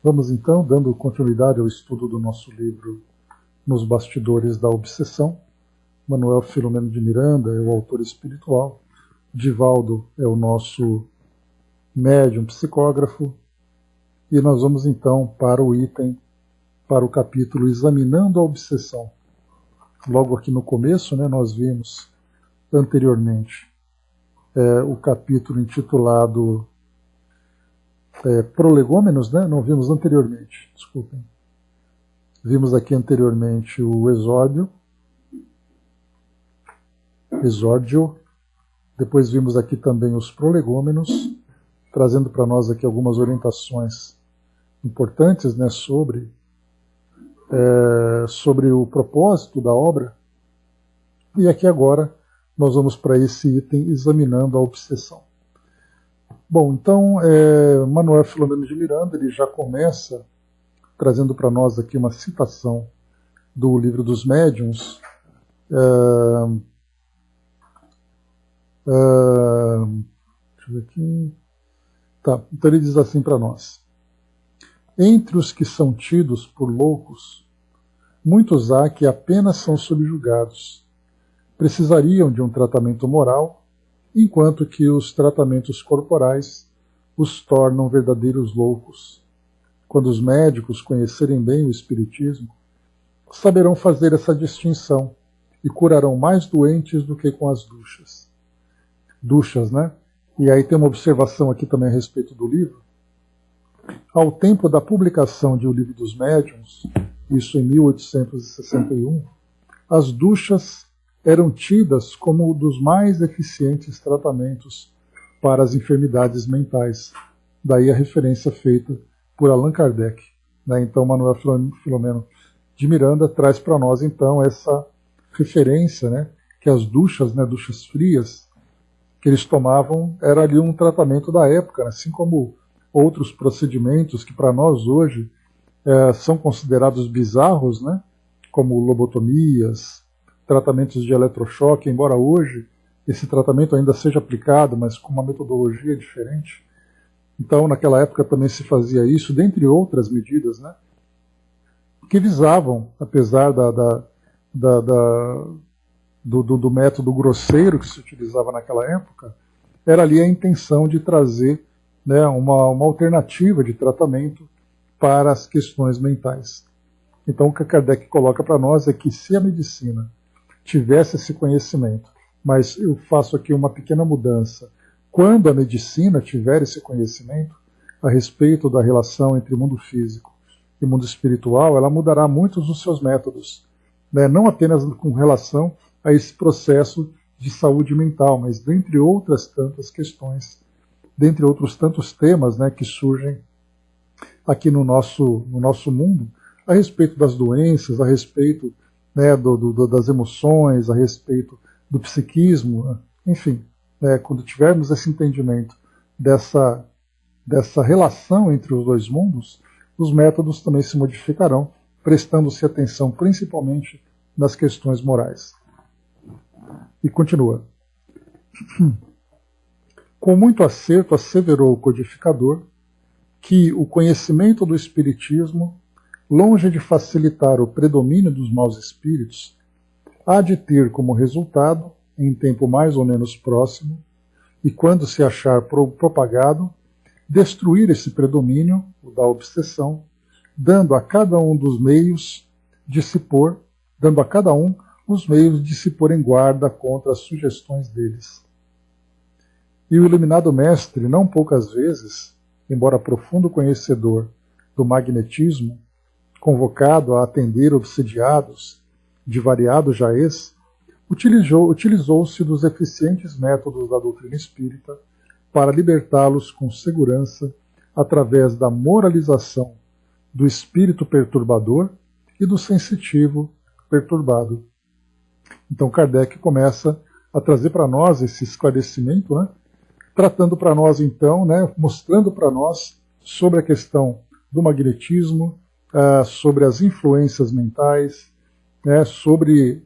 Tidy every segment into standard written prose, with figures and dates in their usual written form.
Vamos então, dando continuidade ao estudo do nosso livro Nos Bastidores da Obsessão. Manuel Filomeno de Miranda é o autor espiritual, Divaldo é o nosso médium psicógrafo, e nós vamos então para o capítulo Examinando a Obsessão. Logo aqui no começo, nós vimos anteriormente o capítulo intitulado Prolegômenos, não vimos anteriormente, desculpem. Vimos aqui anteriormente o exórdio, depois vimos aqui também os prolegômenos, trazendo para nós aqui algumas orientações importantes sobre o propósito da obra. E aqui agora nós vamos para esse item Examinando a Obsessão. Bom, então Manuel Filomeno de Miranda ele já começa trazendo para nós aqui uma citação do Livro dos Médiuns. Deixa eu ver aqui. Tá, então ele diz assim para nós: entre os que são tidos por loucos, muitos há que apenas são subjugados. Precisariam de um tratamento moral, enquanto que os tratamentos corporais os tornam verdadeiros loucos. Quando os médicos conhecerem bem o Espiritismo, saberão fazer essa distinção e curarão mais doentes do que com as duchas. Duchas, E aí tem uma observação aqui também a respeito do livro. Ao tempo da publicação de O Livro dos Médiuns, isso em 1861, as duchas eram tidas como um dos mais eficientes tratamentos para as enfermidades mentais. Daí a referência feita por Allan Kardec. Então, Manuel Filomeno de Miranda traz para nós, então, essa referência, que as duchas, duchas frias, que eles tomavam, era ali um tratamento da época, assim como outros procedimentos que para nós hoje são considerados bizarros, como lobotomias, tratamentos de eletrochoque, embora hoje esse tratamento ainda seja aplicado, mas com uma metodologia diferente. Então, naquela época também se fazia isso, dentre outras medidas, que visavam, apesar do método grosseiro que se utilizava naquela época, era ali a intenção de trazer uma alternativa de tratamento para as questões mentais. Então, o que Kardec coloca para nós é que se a medicina tivesse esse conhecimento, mas eu faço aqui uma pequena mudança, quando a medicina tiver esse conhecimento a respeito da relação entre mundo físico e mundo espiritual, ela mudará muitos dos seus métodos, não apenas com relação a esse processo de saúde mental, mas dentre outras tantas questões, dentre outros tantos temas que surgem aqui no nosso mundo, a respeito das doenças, a respeito das emoções, a respeito do psiquismo, enfim, quando tivermos esse entendimento dessa relação entre os dois mundos, os métodos também se modificarão, prestando-se atenção principalmente nas questões morais. E continua. Com muito acerto asseverou o codificador que o conhecimento do Espiritismo, longe de facilitar o predomínio dos maus espíritos, há de ter como resultado, em tempo mais ou menos próximo, e quando se achar propagado, destruir esse predomínio, o da obsessão, dando a cada um os meios de se pôr em guarda contra as sugestões deles. E o iluminado mestre, não poucas vezes, embora profundo conhecedor do magnetismo, convocado a atender obsediados de variado jaez, utilizou-se dos eficientes métodos da doutrina espírita para libertá-los com segurança através da moralização do espírito perturbador e do sensitivo perturbado. Então Kardec começa a trazer para nós esse esclarecimento, tratando para nós então, mostrando para nós sobre a questão do magnetismo, sobre as influências mentais, sobre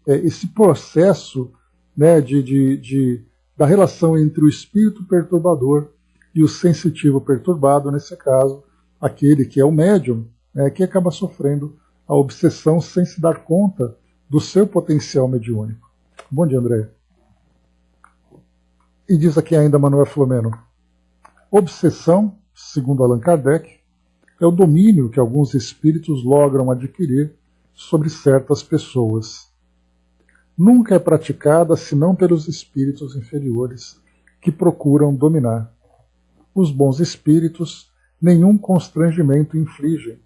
esse processo da relação entre o espírito perturbador e o sensitivo perturbado, nesse caso, aquele que é o médium, que acaba sofrendo a obsessão sem se dar conta do seu potencial mediúnico. Bom dia, André. E diz aqui ainda Manuel Filomeno: obsessão, segundo Allan Kardec, é o domínio que alguns espíritos logram adquirir sobre certas pessoas. Nunca é praticada senão pelos espíritos inferiores que procuram dominar. Os bons espíritos nenhum constrangimento infligem,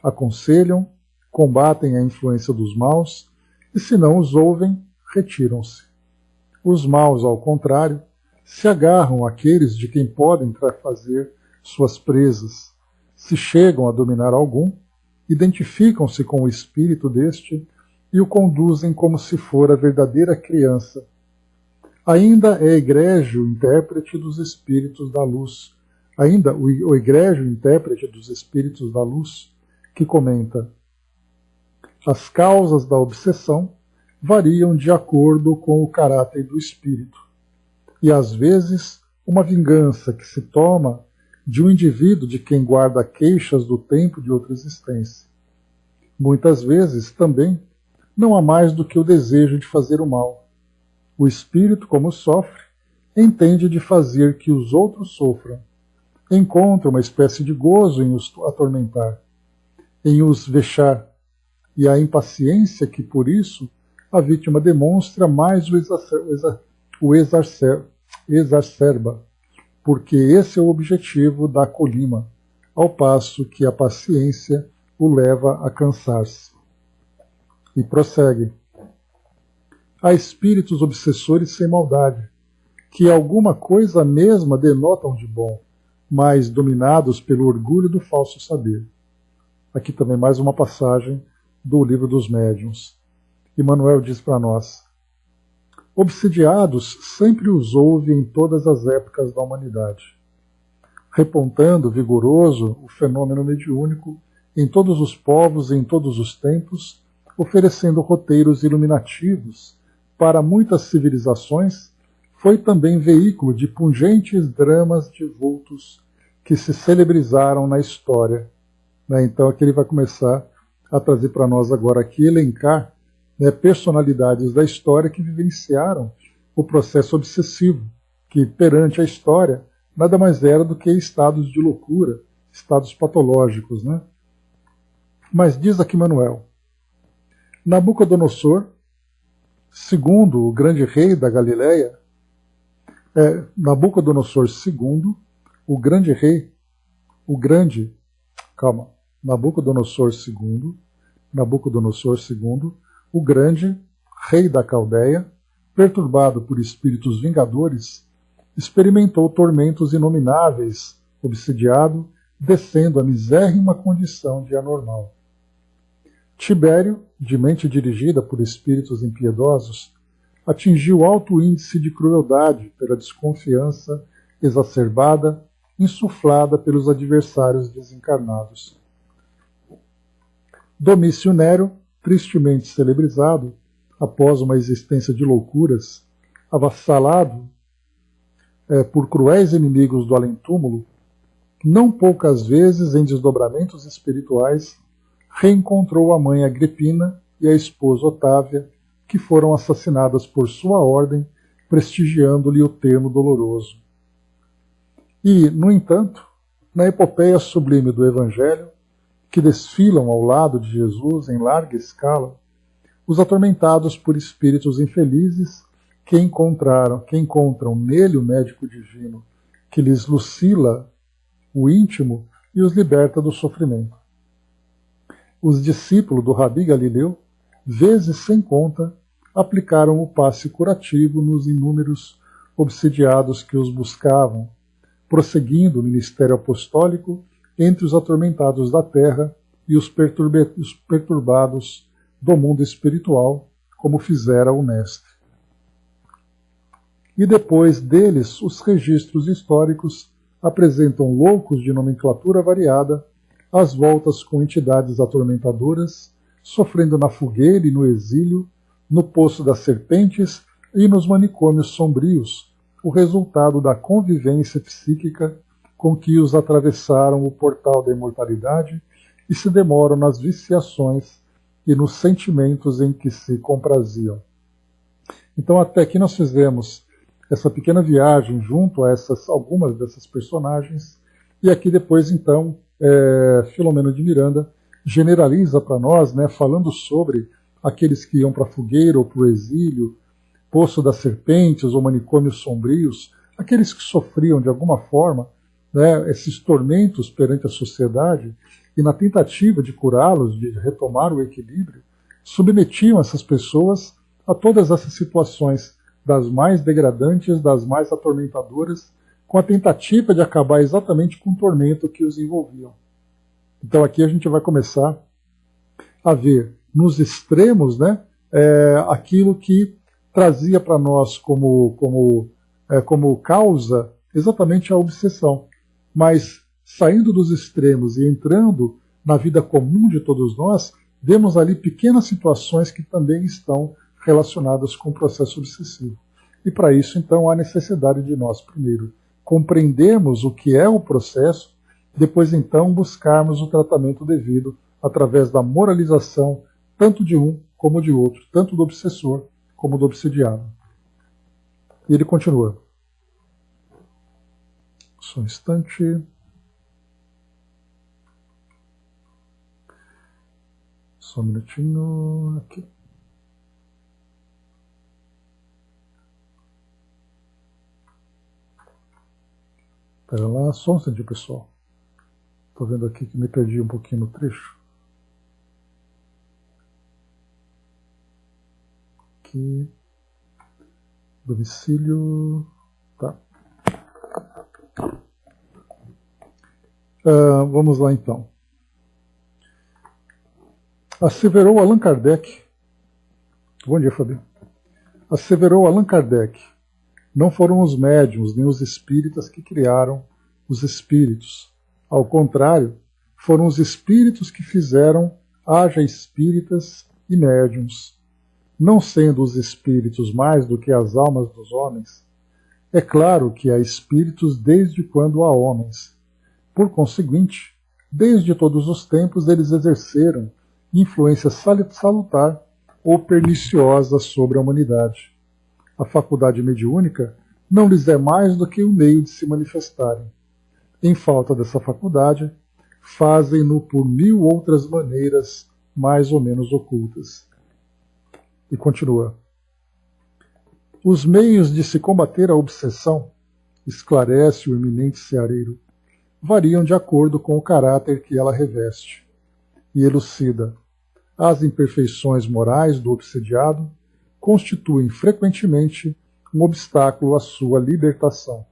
aconselham, combatem a influência dos maus e, se não os ouvem, retiram-se. Os maus, ao contrário, se agarram àqueles de quem podem fazer suas presas. Se chegam a dominar algum, identificam-se com o espírito deste e o conduzem como se fora verdadeira criança. Ainda é egrégio intérprete dos espíritos da luz. Ainda o egrégio intérprete dos espíritos da luz, que comenta: as causas da obsessão variam de acordo com o caráter do espírito, e às vezes uma vingança que se toma de um indivíduo de quem guarda queixas do tempo de outra existência. Muitas vezes, também, não há mais do que o desejo de fazer o mal. O espírito, como sofre, entende de fazer que os outros sofram. Encontra uma espécie de gozo em os atormentar, em os vexar, e a impaciência que, por isso, a vítima demonstra mais o exacerba, porque esse é o objetivo da colima, ao passo que a paciência o leva a cansar-se. E prossegue: há espíritos obsessores sem maldade, que alguma coisa mesma denotam de bom, mas dominados pelo orgulho do falso saber. Aqui também mais uma passagem do Livro dos Médiuns. E Manuel diz para nós: obsidiados sempre os houve em todas as épocas da humanidade, repontando vigoroso o fenômeno mediúnico em todos os povos e em todos os tempos, oferecendo roteiros iluminativos para muitas civilizações, foi também veículo de pungentes dramas de vultos que se celebrizaram na história. Então aqui ele vai começar a trazer para nós agora aqui, elencar personalidades da história que vivenciaram o processo obsessivo, que perante a história nada mais era do que estados de loucura, estados patológicos. Mas diz aqui Manuel: Nabucodonosor, segundo o grande rei da Galileia, Nabucodonosor II, o grande rei, Nabucodonosor II, o grande rei da Caldeia, perturbado por espíritos vingadores, experimentou tormentos inomináveis, obsidiado, descendo a misérrima condição de anormal. Tibério, de mente dirigida por espíritos impiedosos, atingiu alto índice de crueldade pela desconfiança exacerbada, insuflada pelos adversários desencarnados. Domício Nero, tristemente celebrizado, após uma existência de loucuras, avassalado por cruéis inimigos do além-túmulo, não poucas vezes em desdobramentos espirituais, reencontrou a mãe Agripina e a esposa Otávia, que foram assassinadas por sua ordem, prestigiando-lhe o termo doloroso. E, no entanto, na epopeia sublime do Evangelho, que desfilam ao lado de Jesus em larga escala, os atormentados por espíritos infelizes que encontram nele o médico divino, que lhes lucila o íntimo e os liberta do sofrimento. Os discípulos do Rabi Galileu, vezes sem conta, aplicaram o passe curativo nos inúmeros obsidiados que os buscavam, prosseguindo o ministério apostólico entre os atormentados da terra e os perturbados do mundo espiritual, como fizera o Mestre. E depois deles, os registros históricos apresentam loucos de nomenclatura variada, às voltas com entidades atormentadoras, sofrendo na fogueira e no exílio, no poço das serpentes e nos manicômios sombrios, o resultado da convivência psíquica com que os atravessaram o portal da imortalidade e se demoram nas viciações e nos sentimentos em que se compraziam. Então até aqui nós fizemos essa pequena viagem junto a algumas dessas personagens, e aqui depois então Filomeno de Miranda generaliza para nós, né, falando sobre aqueles que iam para a fogueira ou para o exílio, poço das serpentes ou manicômios sombrios, aqueles que sofriam de alguma forma, né, esses tormentos perante a sociedade, e na tentativa de curá-los, de retomar o equilíbrio, submetiam essas pessoas a todas essas situações, das mais degradantes, das mais atormentadoras, com a tentativa de acabar exatamente com o tormento que os envolviam. Então aqui a gente vai começar a ver nos extremos, né, aquilo que trazia para nós como causa exatamente a obsessão. Mas saindo dos extremos e entrando na vida comum de todos nós, vemos ali pequenas situações que também estão relacionadas com o processo obsessivo. E para isso, então, há necessidade de nós, primeiro, compreendermos o que é o processo, depois, então, buscarmos o tratamento devido através da moralização, tanto de um como de outro, tanto do obsessor como do obsediado. E ele continua. Só um instante. Só um minutinho. Aqui. Espera lá, só um instante, pessoal. Estou vendo aqui que me perdi um pouquinho no trecho. Aqui. Domicílio. Tá. Vamos lá então. Asseverou Allan Kardec. Bom dia, Fabio. Asseverou Allan Kardec. Não foram os médiuns nem os espíritas que criaram os espíritos. Ao contrário, foram os espíritos que fizeram haja espíritas e médiuns. Não sendo os espíritos mais do que as almas dos homens, é claro que há espíritos desde quando há homens. Por conseguinte, desde todos os tempos eles exerceram influência salutar ou perniciosa sobre a humanidade. A faculdade mediúnica não lhes é mais do que um meio de se manifestarem. Em falta dessa faculdade, fazem-no por 1000 outras maneiras mais ou menos ocultas. E continua. Os meios de se combater a obsessão, esclarece o eminente seareiro, variam de acordo com o caráter que ela reveste, e elucida. As imperfeições morais do obsediado constituem frequentemente um obstáculo à sua libertação.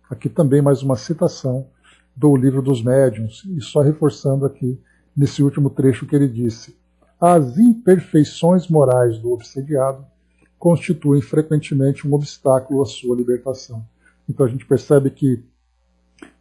Aqui também mais uma citação do Livro dos Médiuns, e só reforçando aqui nesse último trecho que ele disse: as imperfeições morais do obsediado constituem frequentemente um obstáculo à sua libertação. Então a gente percebe que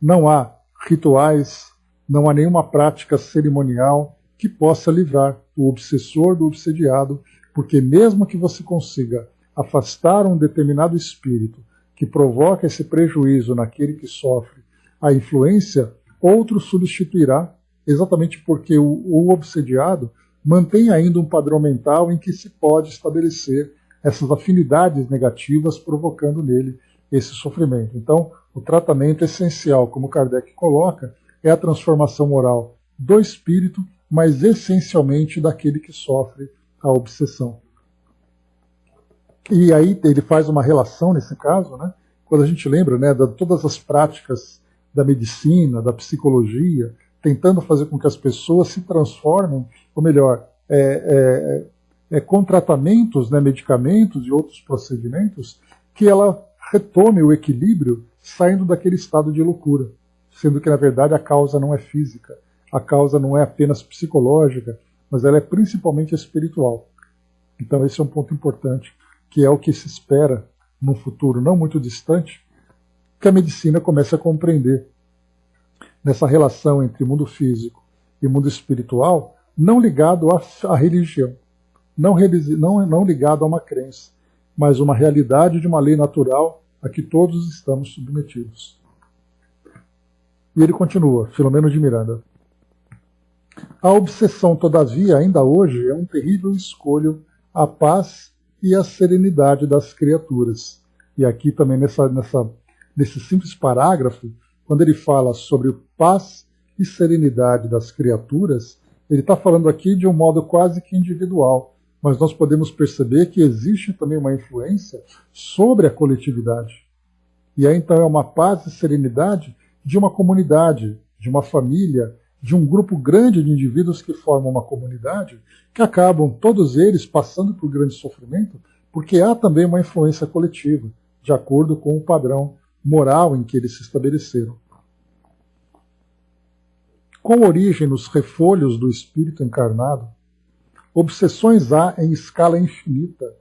não há rituais, não há nenhuma prática cerimonial que possa livrar o obsessor do obsediado, porque mesmo que você consiga afastar um determinado espírito que provoca esse prejuízo naquele que sofre a influência, outro substituirá, exatamente porque o obsediado mantém ainda um padrão mental em que se pode estabelecer essas afinidades negativas, provocando nele esse sofrimento. Então, o tratamento essencial, como Kardec coloca, é a transformação moral do espírito, mas essencialmente daquele que sofre a obsessão. E aí ele faz uma relação nesse caso, né, quando a gente lembra, né, de todas as práticas da medicina, da psicologia, tentando fazer com que as pessoas se transformem, ou melhor, com tratamentos, né, medicamentos e outros procedimentos, que ela retome o equilíbrio saindo daquele estado de loucura, sendo que, na verdade, a causa não é física, a causa não é apenas psicológica, mas ela é principalmente espiritual. Então esse é um ponto importante, que é o que se espera num futuro não muito distante, que a medicina comece a compreender nessa relação entre mundo físico e mundo espiritual, não ligado à religião, não ligado a uma crença, mas uma realidade de uma lei natural a que todos estamos submetidos. 2. Esta E ele continua, Filomeno de Miranda. A obsessão, todavia, ainda hoje, é um terrível escolho à paz e à serenidade das criaturas. E aqui também nesse simples parágrafo, quando ele fala sobre paz e serenidade das criaturas, ele está falando aqui de um modo quase que individual, mas nós podemos perceber que existe também uma influência sobre a coletividade. E aí então é uma paz e serenidade de uma comunidade, de uma família, de um grupo grande de indivíduos que formam uma comunidade, que acabam, todos eles, passando por grande sofrimento, porque há também uma influência coletiva, de acordo com o padrão moral em que eles se estabeleceram. Com origem nos refolhos do espírito encarnado, obsessões há em escala infinita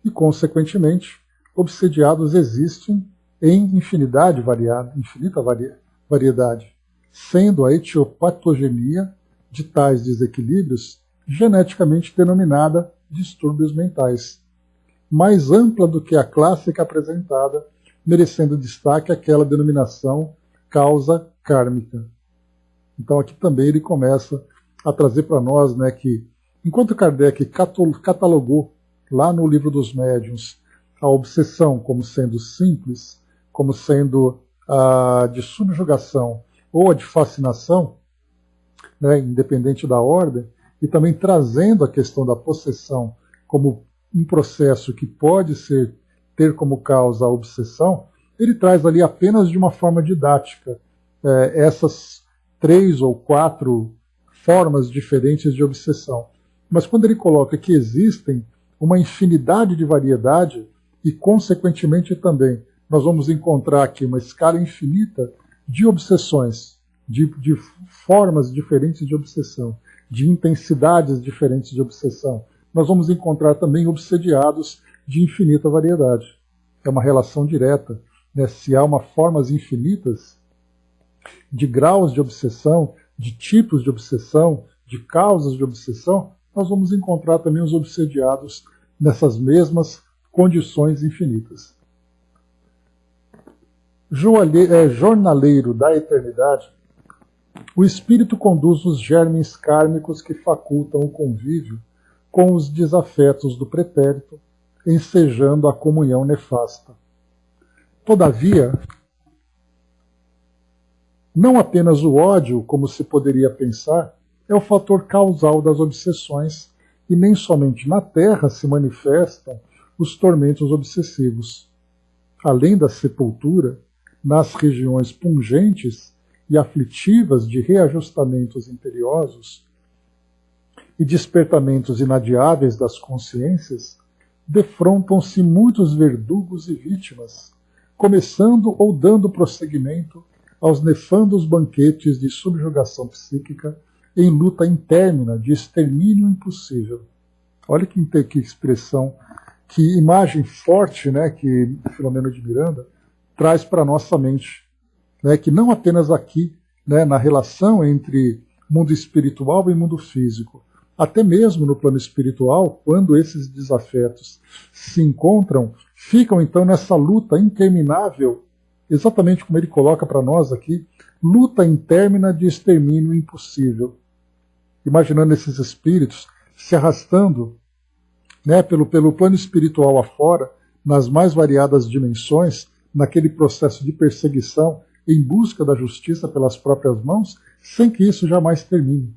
e, consequentemente, obsediados existem em infinita variedade, sendo a etiopatogenia de tais desequilíbrios geneticamente denominada distúrbios mentais, mais ampla do que a clássica apresentada, merecendo destaque aquela denominação causa kármica. Então aqui também ele começa a trazer para nós, né, que enquanto Kardec catalogou lá no Livro dos Médiuns a obsessão como sendo simples, como sendo a de subjugação ou a de fascinação, né, independente da ordem, e também trazendo a questão da possessão como um processo que pode ter como causa a obsessão, ele traz ali apenas de uma forma didática essas 3 ou 4 formas diferentes de obsessão. Mas quando ele coloca que existem uma infinidade de variedade e, consequentemente, também nós vamos encontrar aqui uma escala infinita de obsessões, de formas diferentes de obsessão, de intensidades diferentes de obsessão, nós vamos encontrar também obsediados de infinita variedade. É uma relação direta, né? Se há formas infinitas de graus de obsessão, de tipos de obsessão, de causas de obsessão, nós vamos encontrar também os obsediados nessas mesmas condições infinitas. Jornaleiro da eternidade, o espírito conduz os germes kármicos que facultam o convívio com os desafetos do pretérito, ensejando a comunhão nefasta. Todavia, não apenas o ódio, como se poderia pensar, é o fator causal das obsessões, e nem somente na Terra se manifestam os tormentos obsessivos. Além da sepultura, nas regiões pungentes e aflitivas de reajustamentos imperiosos e despertamentos inadiáveis das consciências, defrontam-se muitos verdugos e vítimas, começando ou dando prosseguimento aos nefandos banquetes de subjugação psíquica em luta intermina de extermínio impossível. Olha que expressão, que imagem forte, né, que Filomeno de Miranda traz para a nossa mente, né, que não apenas aqui, né, na relação entre mundo espiritual e mundo físico, até mesmo no plano espiritual, quando esses desafetos se encontram, ficam então nessa luta interminável, exatamente como ele coloca para nós aqui, luta intermina de extermínio impossível. Imaginando esses espíritos se arrastando, né, pelo plano espiritual afora, nas mais variadas dimensões, naquele processo de perseguição em busca da justiça pelas próprias mãos, sem que isso jamais termine.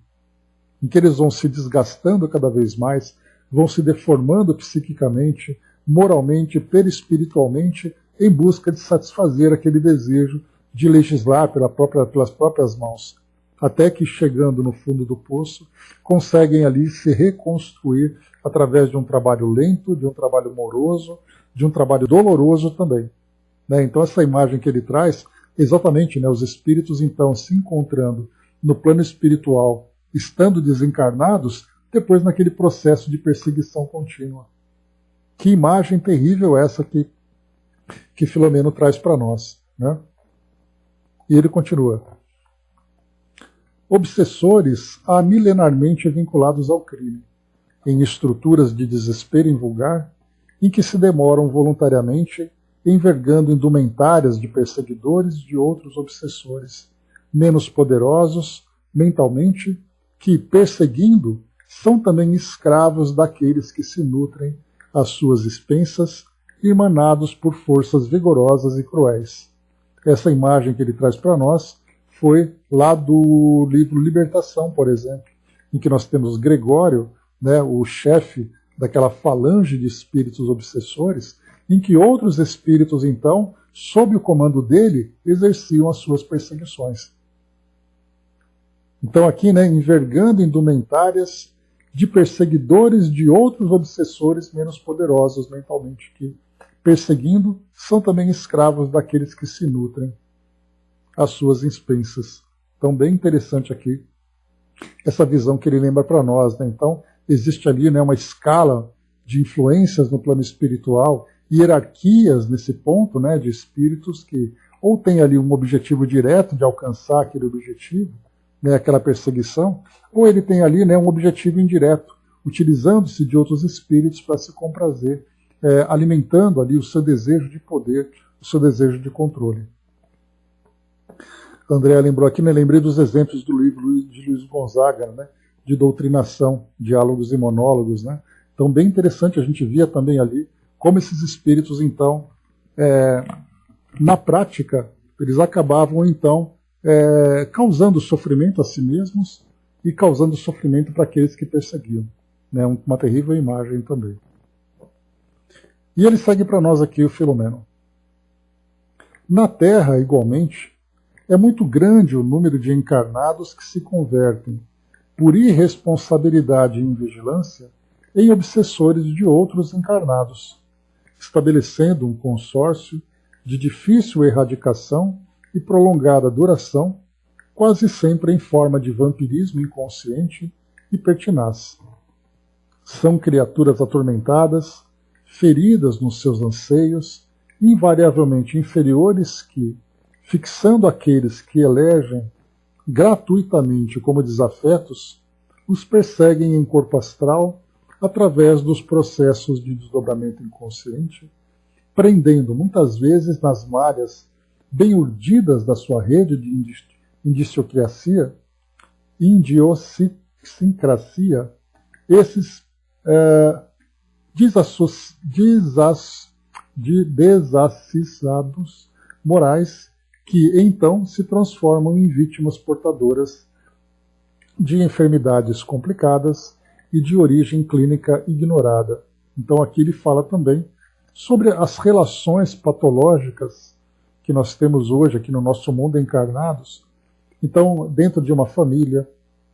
Em que eles vão se desgastando cada vez mais, vão se deformando psiquicamente, moralmente, perispiritualmente, em busca de satisfazer aquele desejo de legislar pelas próprias mãos, até que, chegando no fundo do poço, conseguem ali se reconstruir através de um trabalho lento, de um trabalho moroso, de um trabalho doloroso também. Né? Então essa imagem que ele traz, exatamente, né, os espíritos então se encontrando no plano espiritual, estando desencarnados, depois naquele processo de perseguição contínua. Que imagem terrível essa que Filomeno traz para nós. Né? E ele continua. Obsessores há milenarmente vinculados ao crime, em estruturas de desespero invulgar, em que se demoram voluntariamente envergando indumentárias de perseguidores de outros obsessores, menos poderosos mentalmente, que, perseguindo, são também escravos daqueles que se nutrem às suas expensas, emanados por forças vigorosas e cruéis. Essa imagem que ele traz para nós foi lá do livro Libertação, por exemplo, em que nós temos Gregório, né, o chefe daquela falange de espíritos obsessores, em que outros espíritos, então, sob o comando dele, exerciam as suas perseguições. Então aqui, né, envergando indumentárias de perseguidores de outros obsessores menos poderosos mentalmente, que, perseguindo, são também escravos daqueles que se nutrem às suas expensas. Então, bem interessante aqui essa visão que ele lembra para nós, né? Então, existe ali, né, uma escala de influências no plano espiritual, hierarquias nesse ponto, né, de espíritos que ou tem ali um objetivo direto de alcançar aquele objetivo, né, aquela perseguição, ou ele tem ali, né, um objetivo indireto, utilizando-se de outros espíritos para se comprazer, alimentando ali o seu desejo de poder, o seu desejo de controle. André lembrou aqui, me lembrei dos exemplos do livro de Luiz Gonzaga, né, de doutrinação, diálogos e monólogos, né? Então, bem interessante, a gente via também ali como esses espíritos, então, na prática, eles acabavam, então, causando sofrimento a si mesmos e causando sofrimento para aqueles que perseguiam. Né? Uma terrível imagem também. E ele segue para nós aqui o Filomeno. Na Terra, igualmente, é muito grande o número de encarnados que se convertem, por irresponsabilidade e invigilância, em obsessores de outros encarnados, estabelecendo um consórcio de difícil erradicação e prolongada duração, quase sempre em forma de vampirismo inconsciente e pertinaz. São criaturas atormentadas, feridas nos seus anseios, invariavelmente inferiores que, fixando aqueles que elegem gratuitamente como desafetos, os perseguem em corpo astral através dos processos de desdobramento inconsciente, prendendo muitas vezes nas malhas bem urdidas da sua rede de indiciocracia, idiosincrasia, esses desacissados morais que então se transformam em vítimas portadoras de enfermidades complicadas e de origem clínica ignorada. Então aqui ele fala também sobre as relações patológicas que nós temos hoje aqui no nosso mundo encarnados. Então, dentro de uma família,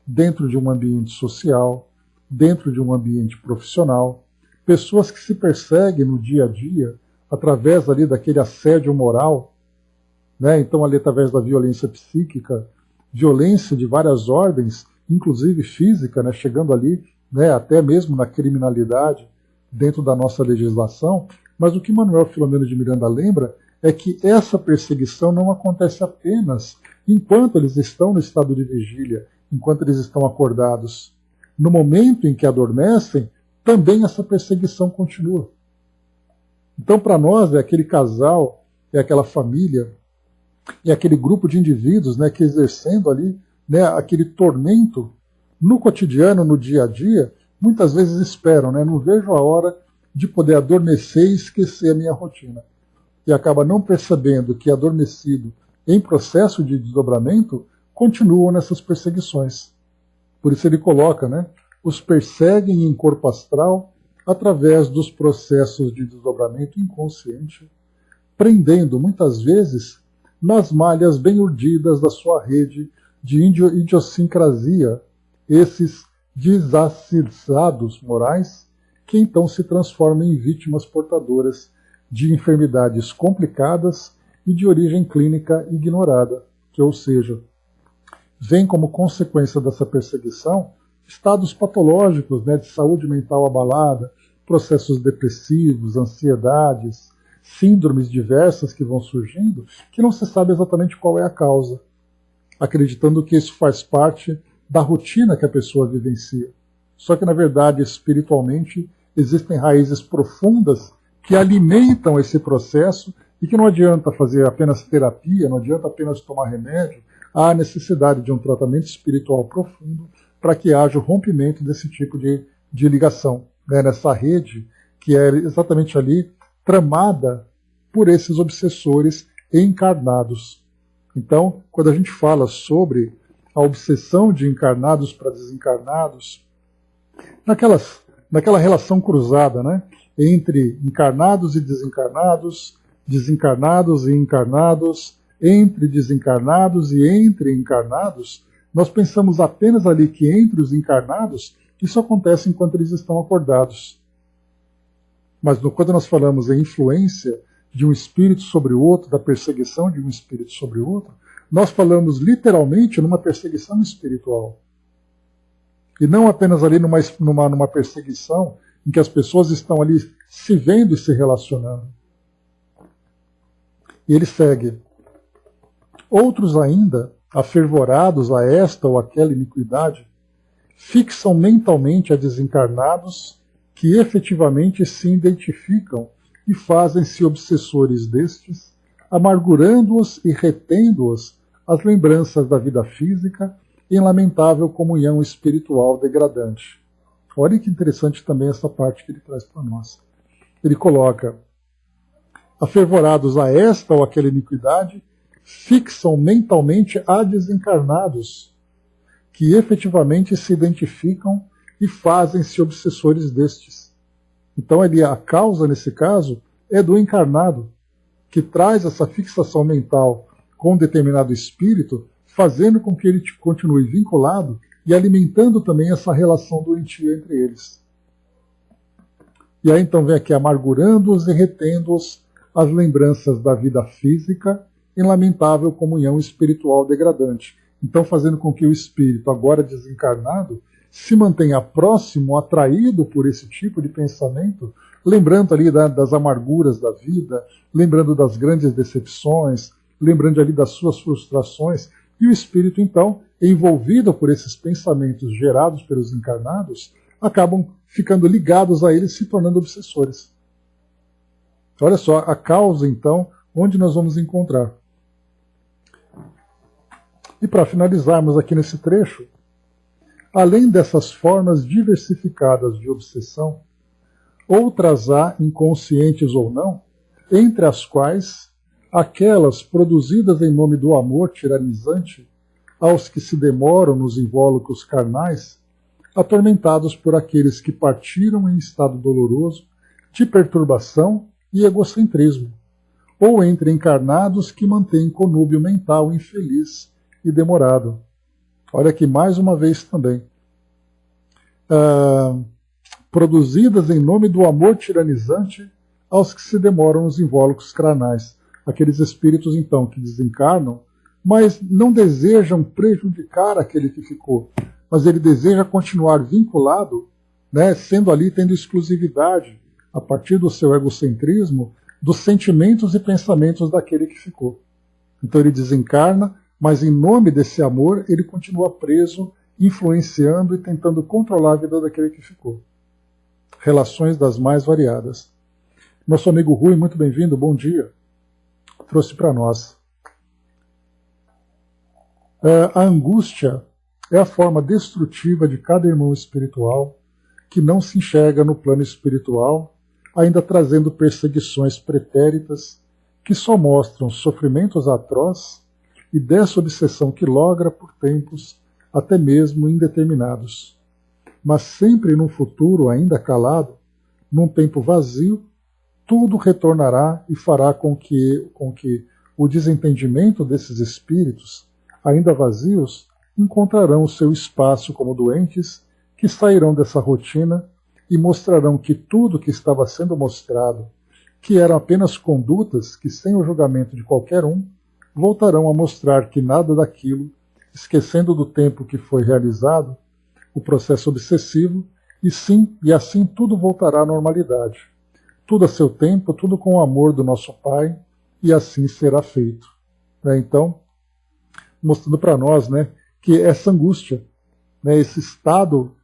dentro de um ambiente social, dentro de um ambiente profissional, pessoas que se perseguem no dia a dia através ali daquele assédio moral, né? Então ali através da violência psíquica, violência de várias ordens, inclusive física, né? Chegando ali, né, até mesmo na criminalidade dentro da nossa legislação. Mas o que Manuel Filomeno de Miranda lembra é que essa perseguição não acontece apenas enquanto eles estão no estado de vigília, enquanto eles estão acordados. No momento em que adormecem, também essa perseguição continua. Então, para nós, é aquele casal, é aquela família, é aquele grupo de indivíduos, né, que exercendo ali, né, aquele tormento no cotidiano, no dia a dia, muitas vezes esperam, né, não vejo a hora de poder adormecer e esquecer a minha rotina. E acaba não percebendo que, adormecido em processo de desdobramento, continuam nessas perseguições. Por isso ele coloca, né, os perseguem em corpo astral através dos processos de desdobramento inconsciente, prendendo muitas vezes nas malhas bem urdidas da sua rede de idiosincrasia, esses desacissados morais, que então se transformam em vítimas portadoras de enfermidades complicadas e de origem clínica ignorada, que, ou seja, vem como consequência dessa perseguição estados patológicos, né, de saúde mental abalada, processos depressivos, ansiedades, síndromes diversas que vão surgindo, que não se sabe exatamente qual é a causa, acreditando que isso faz parte da rotina que a pessoa vivencia. Só que, na verdade, espiritualmente, existem raízes profundas que alimentam esse processo e que não adianta fazer apenas terapia, não adianta apenas tomar remédio, há necessidade de um tratamento espiritual profundo para que haja o rompimento desse tipo de ligação, né, nessa rede que é exatamente ali tramada por esses obsessores encarnados. Então, quando a gente fala sobre a obsessão de encarnados para desencarnados, naquela relação cruzada, né, entre encarnados e desencarnados, desencarnados e encarnados, entre desencarnados e entre encarnados, nós pensamos apenas ali que entre os encarnados, isso acontece enquanto eles estão acordados. Mas quando nós falamos em influência de um espírito sobre o outro, da perseguição de um espírito sobre o outro, nós falamos literalmente numa perseguição espiritual. E não apenas ali numa perseguição em que as pessoas estão ali se vendo e se relacionando. E ele segue. Outros ainda, afervorados a esta ou aquela iniquidade, fixam mentalmente a desencarnados que efetivamente se identificam e fazem-se obsessores destes, amargurando-os e retendo-os as lembranças da vida física em lamentável comunhão espiritual degradante. Olha que interessante também essa parte que ele traz para nós. Ele coloca: afervorados a esta ou aquela iniquidade, fixam mentalmente a desencarnados, que efetivamente se identificam e fazem-se obsessores destes. Então a causa, nesse caso, é do encarnado, que traz essa fixação mental com um determinado espírito, fazendo com que ele continue vinculado e alimentando também essa relação doentia entre eles. E aí então vem aqui, amargurando-os e retendo-os as lembranças da vida física em lamentável comunhão espiritual degradante. Então fazendo com que o espírito, agora desencarnado, se mantenha próximo, atraído por esse tipo de pensamento, lembrando ali das amarguras da vida, lembrando das grandes decepções, lembrando ali das suas frustrações, e o espírito então, envolvido por esses pensamentos gerados pelos encarnados, acabam ficando ligados a eles, se tornando obsessores. Olha só, a causa então, onde nós vamos encontrar. E para finalizarmos aqui nesse trecho, além dessas formas diversificadas de obsessão, outras há, inconscientes ou não, entre as quais aquelas produzidas em nome do amor tiranizante aos que se demoram nos invólucros carnais, atormentados por aqueles que partiram em estado doloroso de perturbação e egocentrismo, ou entre encarnados que mantêm conúbio mental infeliz e demorado. Olha aqui mais uma vez também. Produzidas em nome do amor tiranizante aos que se demoram nos invólucros carnais. Aqueles espíritos, então, que desencarnam, mas não desejam prejudicar aquele que ficou, mas ele deseja continuar vinculado, né, sendo ali, tendo exclusividade, a partir do seu egocentrismo, dos sentimentos e pensamentos daquele que ficou. Então ele desencarna, mas em nome desse amor, ele continua preso, influenciando e tentando controlar a vida daquele que ficou. Relações das mais variadas. Nosso amigo Rui, muito bem-vindo, bom dia. Trouxe para nós. A angústia é a forma destrutiva de cada irmão espiritual que não se enxerga no plano espiritual, ainda trazendo perseguições pretéritas que só mostram sofrimentos atrozes e dessa obsessão que logra por tempos até mesmo indeterminados. Mas sempre num futuro ainda calado, num tempo vazio, tudo retornará e fará com que o desentendimento desses espíritos, ainda vazios, encontrarão o seu espaço como doentes que sairão dessa rotina e mostrarão que tudo que estava sendo mostrado, que eram apenas condutas que, sem o julgamento de qualquer um, voltarão a mostrar que nada daquilo, esquecendo do tempo que foi realizado, o processo obsessivo, e assim tudo voltará à normalidade. Tudo a seu tempo, tudo com o amor do nosso Pai, e assim será feito. Então, mostrando para nós, que essa angústia, esse estado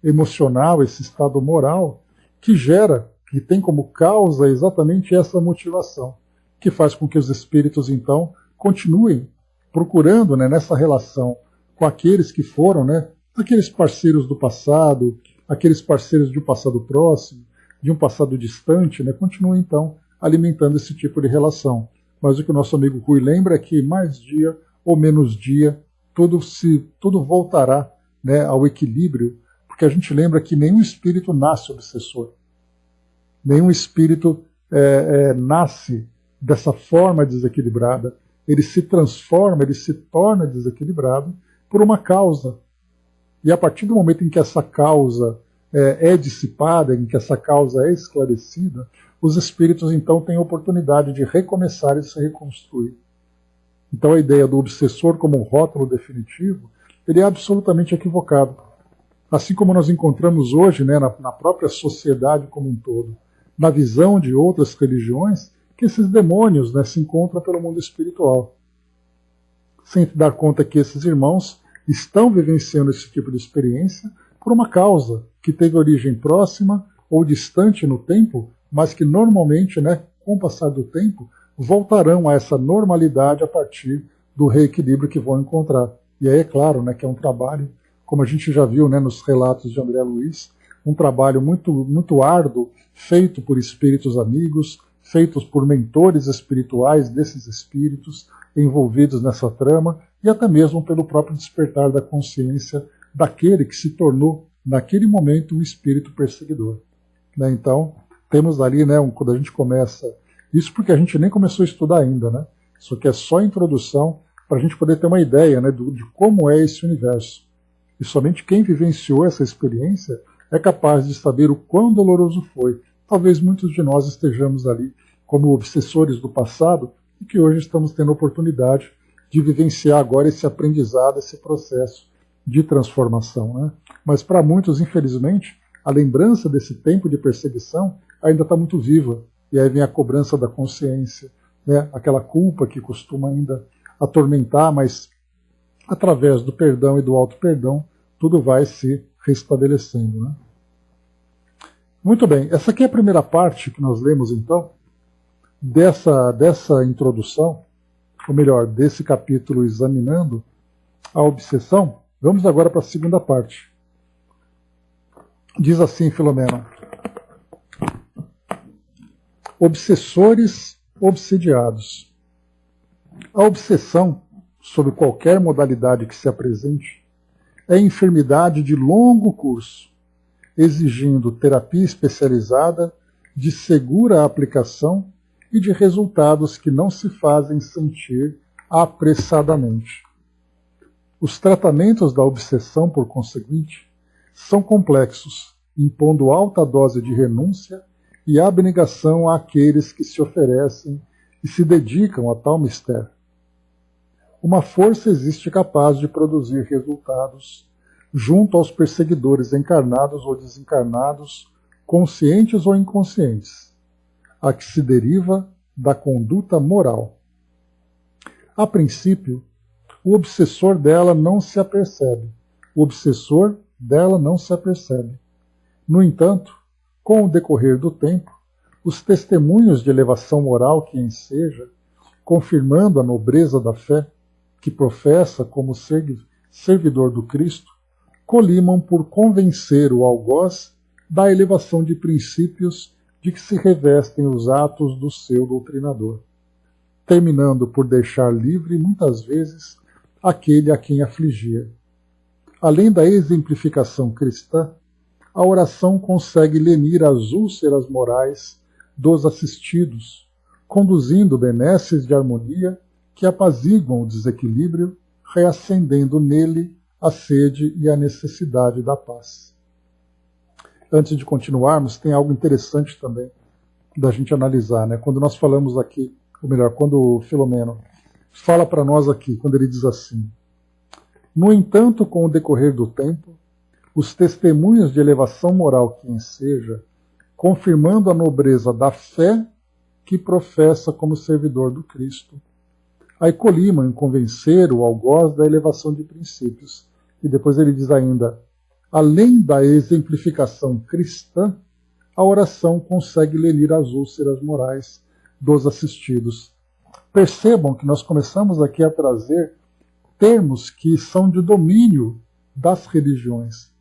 emocional, esse estado moral, que tem como causa exatamente essa motivação, que faz com que os espíritos, então, continuem procurando, né, nessa relação com aqueles que foram, né, aqueles parceiros do passado, aqueles parceiros de um passado próximo, de um passado distante, né, continuam então alimentando esse tipo de relação. Mas o que o nosso amigo Rui lembra é que mais dia ou menos dia, tudo voltará, né, ao equilíbrio, porque a gente lembra que nenhum espírito nasce obsessor. Nenhum espírito nasce dessa forma desequilibrada. Ele se transforma, ele se torna desequilibrado por uma causa. E a partir do momento em que essa causa é dissipada, em que essa causa é esclarecida, os espíritos então têm a oportunidade de recomeçar e se reconstruir. Então a ideia do obsessor como um rótulo definitivo, ele é absolutamente equivocado. Assim como nós encontramos hoje, né, na própria sociedade como um todo, na visão de outras religiões, que esses demônios, né, se encontram pelo mundo espiritual. Sem dar conta que esses irmãos estão vivenciando esse tipo de experiência por uma causa que teve origem próxima ou distante no tempo, mas que normalmente, né, com o passar do tempo, voltarão a essa normalidade a partir do reequilíbrio que vão encontrar. E aí é claro, né, que é um trabalho, como a gente já viu, né, nos relatos de André Luiz, um trabalho muito, muito árduo, feito por espíritos amigos, feitos por mentores espirituais desses espíritos envolvidos nessa trama, e até mesmo pelo próprio despertar da consciência daquele que se tornou, naquele momento, um espírito perseguidor. Né? Então, temos ali, né, quando a gente começa, isso porque a gente nem começou a estudar ainda, né? Isso aqui é só a introdução para a gente poder ter uma ideia, né, de como é esse universo. E somente quem vivenciou essa experiência é capaz de saber o quão doloroso foi. Talvez muitos de nós estejamos ali como obsessores do passado e que hoje estamos tendo a oportunidade de vivenciar agora esse aprendizado, esse processo de transformação. Né? Mas para muitos, infelizmente, a lembrança desse tempo de perseguição ainda está muito viva. E aí vem a cobrança da consciência, né? Aquela culpa que costuma ainda atormentar, mas através do perdão e do auto-perdão, tudo vai se restabelecendo. Né? Muito bem, essa aqui é a primeira parte que nós lemos, então, dessa introdução, ou melhor, desse capítulo examinando a obsessão. Vamos agora para a segunda parte. Diz assim, Filomeno: obsessores obsediados. A obsessão, sob qualquer modalidade que se apresente, é enfermidade de longo curso, exigindo terapia especializada, de segura aplicação e de resultados que não se fazem sentir apressadamente. Os tratamentos da obsessão, por conseguinte, são complexos, impondo alta dose de renúncia e abnegação àqueles que se oferecem e se dedicam a tal mistério. Uma força existe capaz de produzir resultados junto aos perseguidores encarnados ou desencarnados, conscientes ou inconscientes, a que se deriva da conduta moral. A princípio, o obsessor dela não se apercebe. O obsessor dela não se apercebe. No entanto, com o decorrer do tempo, os testemunhos de elevação moral que enseja, confirmando a nobreza da fé que professa como servidor do Cristo, colimam por convencer o algoz da elevação de princípios de que se revestem os atos do seu doutrinador, terminando por deixar livre, muitas vezes, aquele a quem afligia. Além da exemplificação cristã, a oração consegue lenir as úlceras morais dos assistidos, conduzindo benesses de harmonia que apaziguam o desequilíbrio, reacendendo nele a sede e a necessidade da paz. Antes de continuarmos, tem algo interessante também da gente analisar, né? Quando nós falamos aqui, ou melhor, quando o Filomeno fala para nós aqui, quando ele diz assim: no entanto, com o decorrer do tempo, os testemunhos de elevação moral que enseja, confirmando a nobreza da fé que professa como servidor do Cristo, aí colimam em convencer o algoz da elevação de princípios. E depois ele diz ainda: além da exemplificação cristã, a oração consegue lenir as úlceras morais dos assistidos. Percebam que nós começamos aqui a trazer termos que são de domínio das religiões.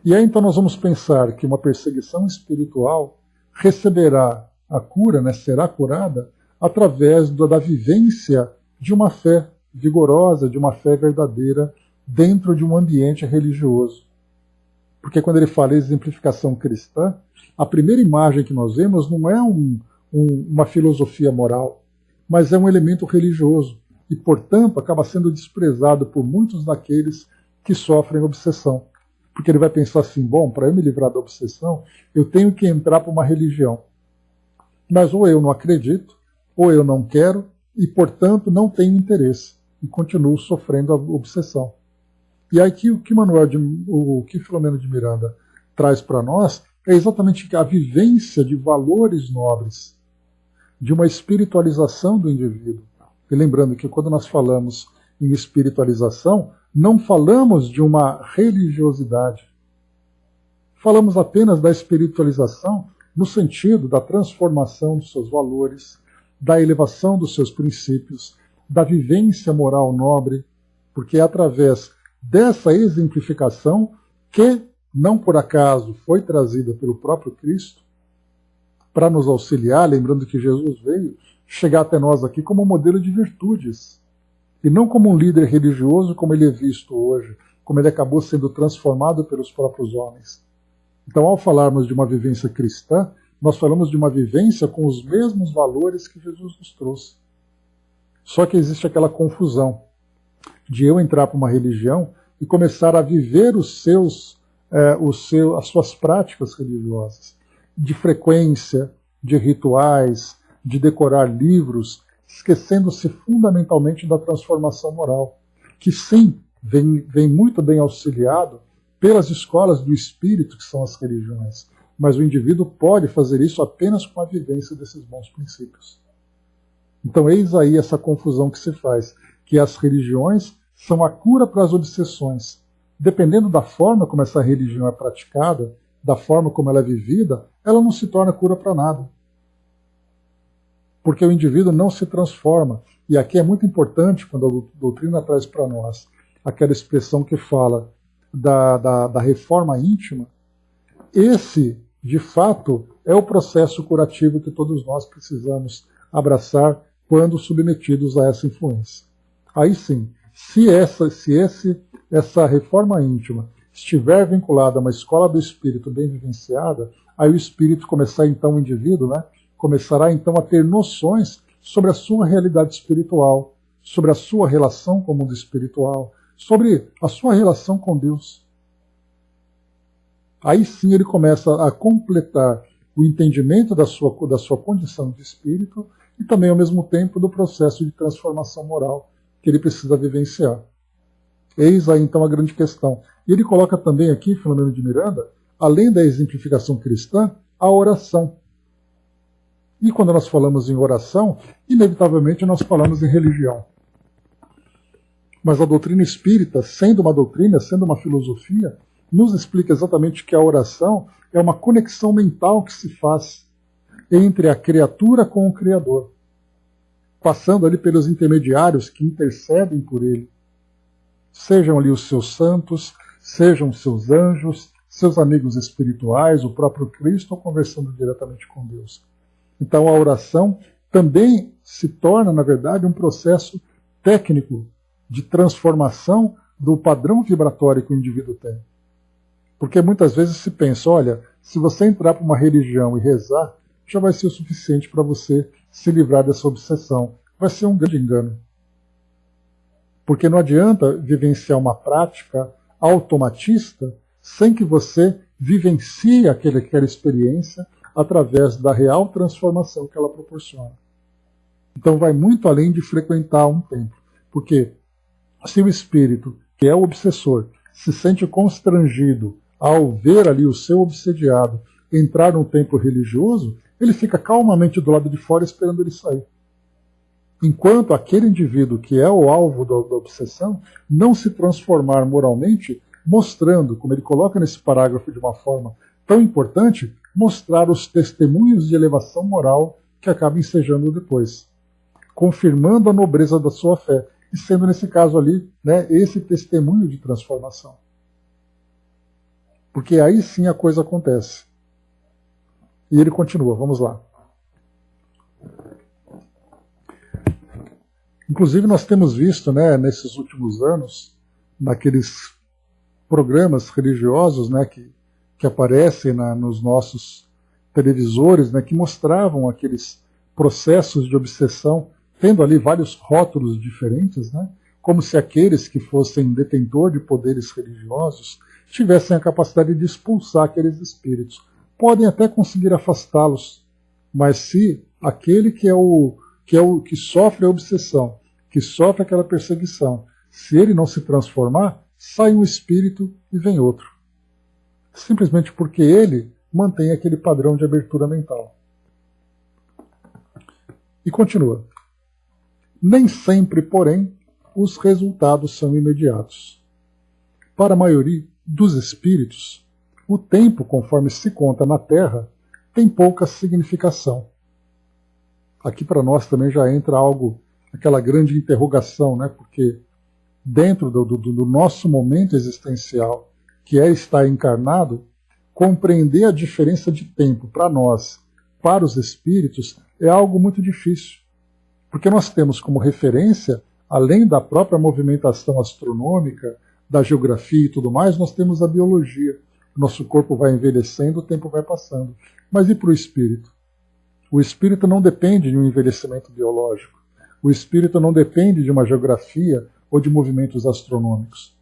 E aí então nós vamos pensar que uma perseguição espiritual receberá a cura, né, será curada, através da vivência de uma fé vigorosa, de uma fé verdadeira dentro de um ambiente religioso. Porque quando ele fala exemplificação cristã, a primeira imagem que nós vemos não é uma filosofia moral, mas é um elemento religioso e, portanto, acaba sendo desprezado por muitos daqueles que sofrem obsessão. Porque ele vai pensar assim, bom, para eu me livrar da obsessão, eu tenho que entrar para uma religião. Mas ou eu não acredito, ou eu não quero, e, portanto, não tenho interesse, e continuo sofrendo a obsessão. E aí o que Filomeno de Miranda traz para nós é exatamente a vivência de valores nobres, de uma espiritualização do indivíduo. E lembrando que quando nós falamos em espiritualização, não falamos de uma religiosidade. Falamos apenas da espiritualização no sentido da transformação dos seus valores, da elevação dos seus princípios, da vivência moral nobre, porque é através dessa exemplificação que, não por acaso, foi trazida pelo próprio Cristo para nos auxiliar, lembrando que Jesus veio chegar até nós aqui como um modelo de virtudes, e não como um líder religioso como ele é visto hoje, como ele acabou sendo transformado pelos próprios homens. Então, ao falarmos de uma vivência cristã, nós falamos de uma vivência com os mesmos valores que Jesus nos trouxe. Só que existe aquela confusão de eu entrar para uma religião e começar a viver as suas práticas religiosas, de frequência, de rituais, de decorar livros, esquecendo-se fundamentalmente da transformação moral, que sim, vem muito bem auxiliado pelas escolas do espírito, que são as religiões, mas o indivíduo pode fazer isso apenas com a vivência desses bons princípios. Então eis aí essa confusão que se faz, que as religiões são a cura para as obsessões. Dependendo da forma como essa religião é praticada, da forma como ela é vivida, ela não se torna cura para nada. Porque o indivíduo não se transforma. E aqui é muito importante, quando a doutrina traz para nós aquela expressão que fala da reforma íntima, esse, de fato, é o processo curativo que todos nós precisamos abraçar quando submetidos a essa influência. Aí sim, se essa reforma íntima estiver vinculada a uma escola do espírito bem vivenciada, aí o espírito começará então, o indivíduo, né, começará então a ter noções sobre a sua realidade espiritual, sobre a sua relação com o mundo espiritual, sobre a sua relação com Deus. Aí sim ele começa a completar o entendimento da sua condição de espírito e também, ao mesmo tempo, do processo de transformação moral que ele precisa vivenciar. Eis aí então a grande questão. E ele coloca também aqui, Filomeno de Miranda, além da exemplificação cristã, a oração. E quando nós falamos em oração, inevitavelmente nós falamos em religião. Mas a doutrina espírita, sendo uma doutrina, sendo uma filosofia, nos explica exatamente que a oração é uma conexão mental que se faz entre a criatura com o Criador, passando ali pelos intermediários que intercedem por ele. Sejam ali os seus santos, sejam seus anjos, seus amigos espirituais, o próprio Cristo, conversando diretamente com Deus. Então a oração também se torna, na verdade, um processo técnico de transformação do padrão vibratório que o indivíduo tem. Porque muitas vezes se pensa, olha, se você entrar para uma religião e rezar, já vai ser o suficiente para você se livrar dessa obsessão. Vai ser um grande engano. Porque não adianta vivenciar uma prática automatista sem que você vivencie aquela experiência através da real transformação que ela proporciona. Então vai muito além de frequentar um templo. Porque se o espírito, que é o obsessor, se sente constrangido ao ver ali o seu obsediado entrar num templo religioso, ele fica calmamente do lado de fora esperando ele sair. Enquanto aquele indivíduo que é o alvo da obsessão não se transformar moralmente, mostrando, como ele coloca nesse parágrafo de uma forma tão importante, mostrar os testemunhos de elevação moral que acaba ensejando depois, confirmando a nobreza da sua fé. e sendo nesse caso ali, né, esse testemunho de transformação. Porque aí sim a coisa acontece. E ele continua, vamos lá. Inclusive nós temos visto, né, nesses últimos anos, naqueles programas religiosos, né, que aparecem nos nossos televisores, né, que mostravam aqueles processos de obsessão, tendo ali vários rótulos diferentes, né, como se aqueles que fossem detentor de poderes religiosos tivessem a capacidade de expulsar aqueles espíritos. Podem até conseguir afastá-los, mas se aquele que sofre a obsessão, que sofre aquela perseguição, se ele não se transformar, sai um espírito e vem outro. Simplesmente porque ele mantém aquele padrão de abertura mental. E continua. Nem sempre, porém, os resultados são imediatos. Para a maioria dos espíritos, o tempo, conforme se conta na Terra, tem pouca significação. Aqui para nós também já entra algo, aquela grande interrogação, né? Porque dentro do nosso momento existencial, que é estar encarnado, compreender a diferença de tempo para nós, para os espíritos, é algo muito difícil. Porque nós temos como referência, além da própria movimentação astronômica, da geografia e tudo mais, nós temos a biologia. Nosso corpo vai envelhecendo, o tempo vai passando. Mas e para o espírito? O espírito não depende de um envelhecimento biológico. O espírito não depende de uma geografia ou de movimentos astronômicos.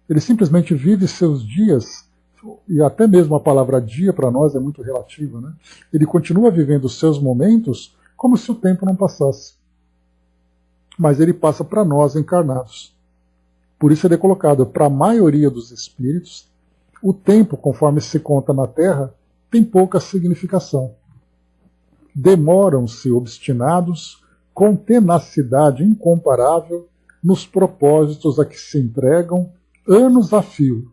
Ele simplesmente vive seus dias, e até mesmo a palavra dia para nós é muito relativa, né? Ele continua vivendo os seus momentos como se o tempo não passasse. Mas ele passa para nós encarnados. Por isso ele é colocado para a maioria dos espíritos, o tempo, conforme se conta na Terra, tem pouca significação. Demoram-se obstinados, com tenacidade incomparável, nos propósitos a que se entregam, anos a fio,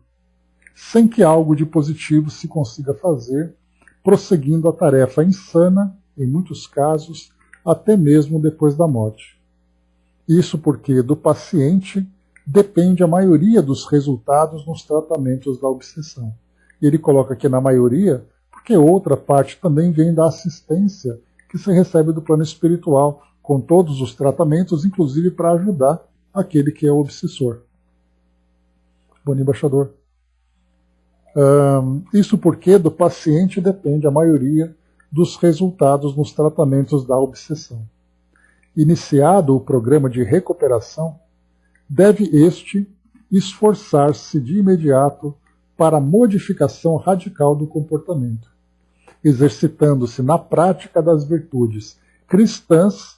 sem que algo de positivo se consiga fazer, prosseguindo a tarefa insana, em muitos casos, até mesmo depois da morte. Isso porque do paciente depende a maioria dos resultados nos tratamentos da obsessão. E ele coloca aqui na maioria, porque outra parte também vem da assistência que se recebe do plano espiritual, com todos os tratamentos, inclusive para ajudar aquele que é o obsessor. Bom, embaixador. Isso porque do paciente depende a maioria dos resultados nos tratamentos da obsessão. Iniciado o programa de recuperação, deve este esforçar-se de imediato para a modificação radical do comportamento, exercitando-se na prática das virtudes cristãs,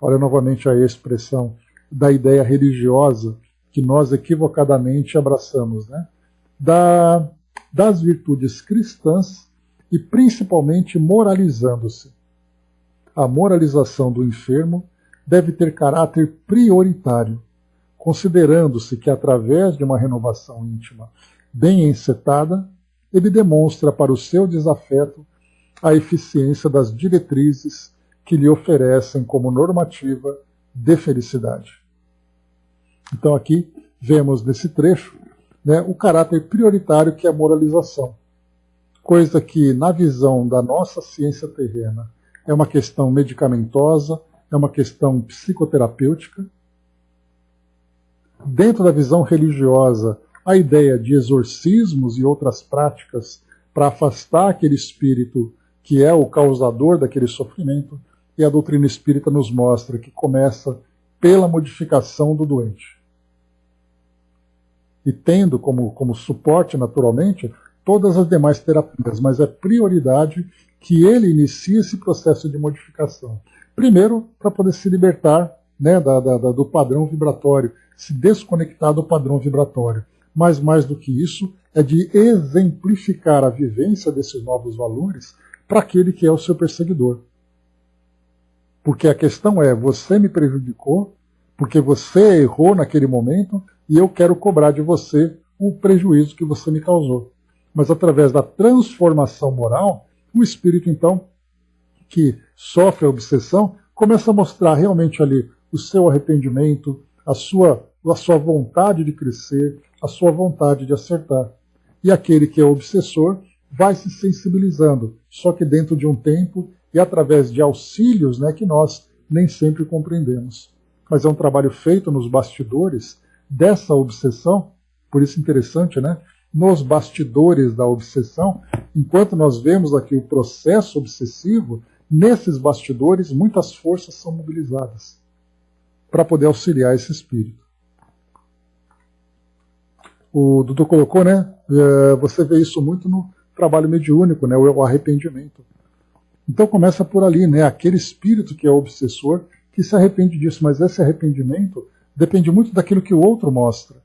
olha novamente a expressão da ideia religiosa que nós equivocadamente abraçamos, né? Das virtudes cristãs e principalmente moralizando-se. A moralização do enfermo deve ter caráter prioritário, considerando-se que através de uma renovação íntima bem encetada, ele demonstra para o seu desafeto a eficiência das diretrizes que lhe oferecem como normativa de felicidade. Então aqui vemos nesse trecho, né, o caráter prioritário que é a moralização, coisa que na visão da nossa ciência terrena é uma questão medicamentosa, é uma questão psicoterapêutica. Dentro da visão religiosa, a ideia de exorcismos e outras práticas para afastar aquele espírito que é o causador daquele sofrimento, e a doutrina espírita nos mostra que começa pela modificação do doente. E tendo como suporte, naturalmente, todas as demais terapias, mas é prioridade que ele inicie esse processo de modificação. Primeiro, para poder se libertar, né, do padrão vibratório, se desconectar do padrão vibratório. Mas mais do que isso, é de exemplificar a vivência desses novos valores para aquele que é o seu perseguidor. Porque a questão é, você me prejudicou, porque você errou naquele momento, e eu quero cobrar de você o prejuízo que você me causou. Mas através da transformação moral, o espírito, então, que sofre a obsessão, começa a mostrar realmente ali o seu arrependimento, a sua vontade de crescer, a sua vontade de acertar. E aquele que é obsessor vai se sensibilizando, só que dentro de um tempo e através de auxílios, né, que nós nem sempre compreendemos. Mas é um trabalho feito nos bastidores dessa obsessão, por isso interessante, né? Nos bastidores da obsessão, enquanto nós vemos aqui o processo obsessivo, nesses bastidores muitas forças são mobilizadas para poder auxiliar esse espírito. O Dudu colocou, né? Você vê isso muito no trabalho mediúnico, né? O arrependimento. Então começa por ali, né? Aquele espírito que é obsessor, que se arrepende disso, mas esse arrependimento depende muito daquilo que o outro mostra.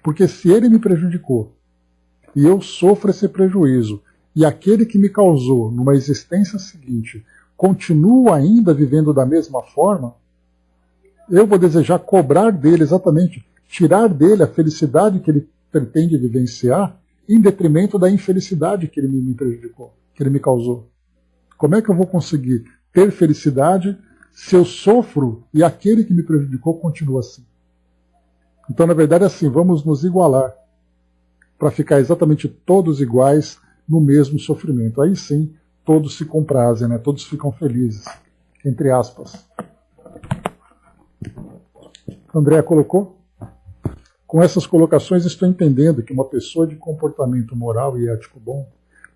Porque se ele me prejudicou, e eu sofro esse prejuízo, e aquele que me causou numa existência seguinte continua ainda vivendo da mesma forma, eu vou desejar cobrar dele exatamente, tirar dele a felicidade que ele pretende vivenciar, em detrimento da infelicidade que ele me prejudicou, que ele me causou. Como é que eu vou conseguir ter felicidade se eu sofro e aquele que me prejudicou continua assim? Então, na verdade, é assim, vamos nos igualar para ficar exatamente todos iguais no mesmo sofrimento. Aí sim, todos se comprazem, né? Todos ficam felizes, entre aspas. André colocou? Com essas colocações estou entendendo que uma pessoa de comportamento moral e ético bom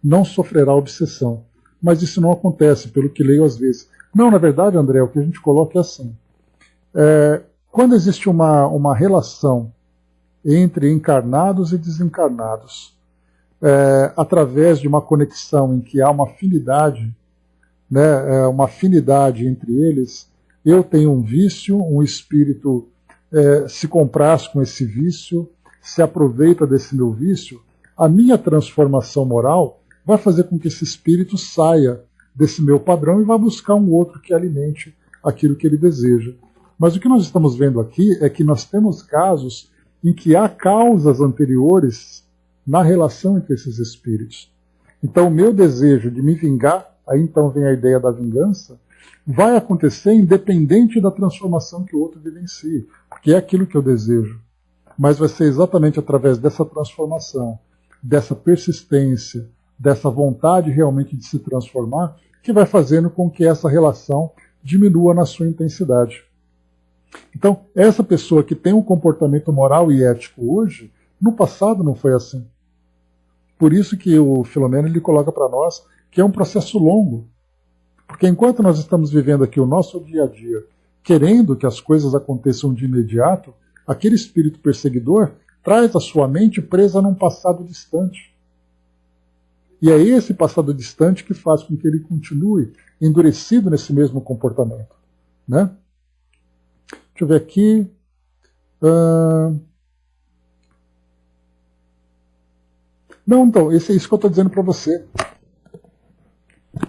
não sofrerá obsessão, mas isso não acontece, pelo que leio às vezes. Não, na verdade, André, o que a gente coloca é assim. Quando existe uma relação entre encarnados e desencarnados, através de uma conexão em que há uma afinidade, né, uma afinidade entre eles, eu tenho um vício, um espírito se compraz com esse vício, se aproveita desse meu vício, a minha transformação moral vai fazer com que esse espírito saia desse meu padrão e vá buscar um outro que alimente aquilo que ele deseja. Mas o que nós estamos vendo aqui é que nós temos casos em que há causas anteriores na relação entre esses espíritos. Então, o meu desejo de me vingar, aí então vem a ideia da vingança, vai acontecer independente da transformação que o outro vivencie, porque é aquilo que eu desejo. Mas vai ser exatamente através dessa transformação, dessa persistência, dessa vontade realmente de se transformar, que vai fazendo com que essa relação diminua na sua intensidade. Então, essa pessoa que tem um comportamento moral e ético hoje, no passado não foi assim. Por isso que o Filomeno ele coloca para nós que é um processo longo. Porque enquanto nós estamos vivendo aqui o nosso dia a dia, querendo que as coisas aconteçam de imediato, aquele espírito perseguidor traz a sua mente presa num passado distante. E é esse passado distante que faz com que ele continue endurecido nesse mesmo comportamento. Né? Deixa eu ver aqui. Não, então, isso que eu estou dizendo para você.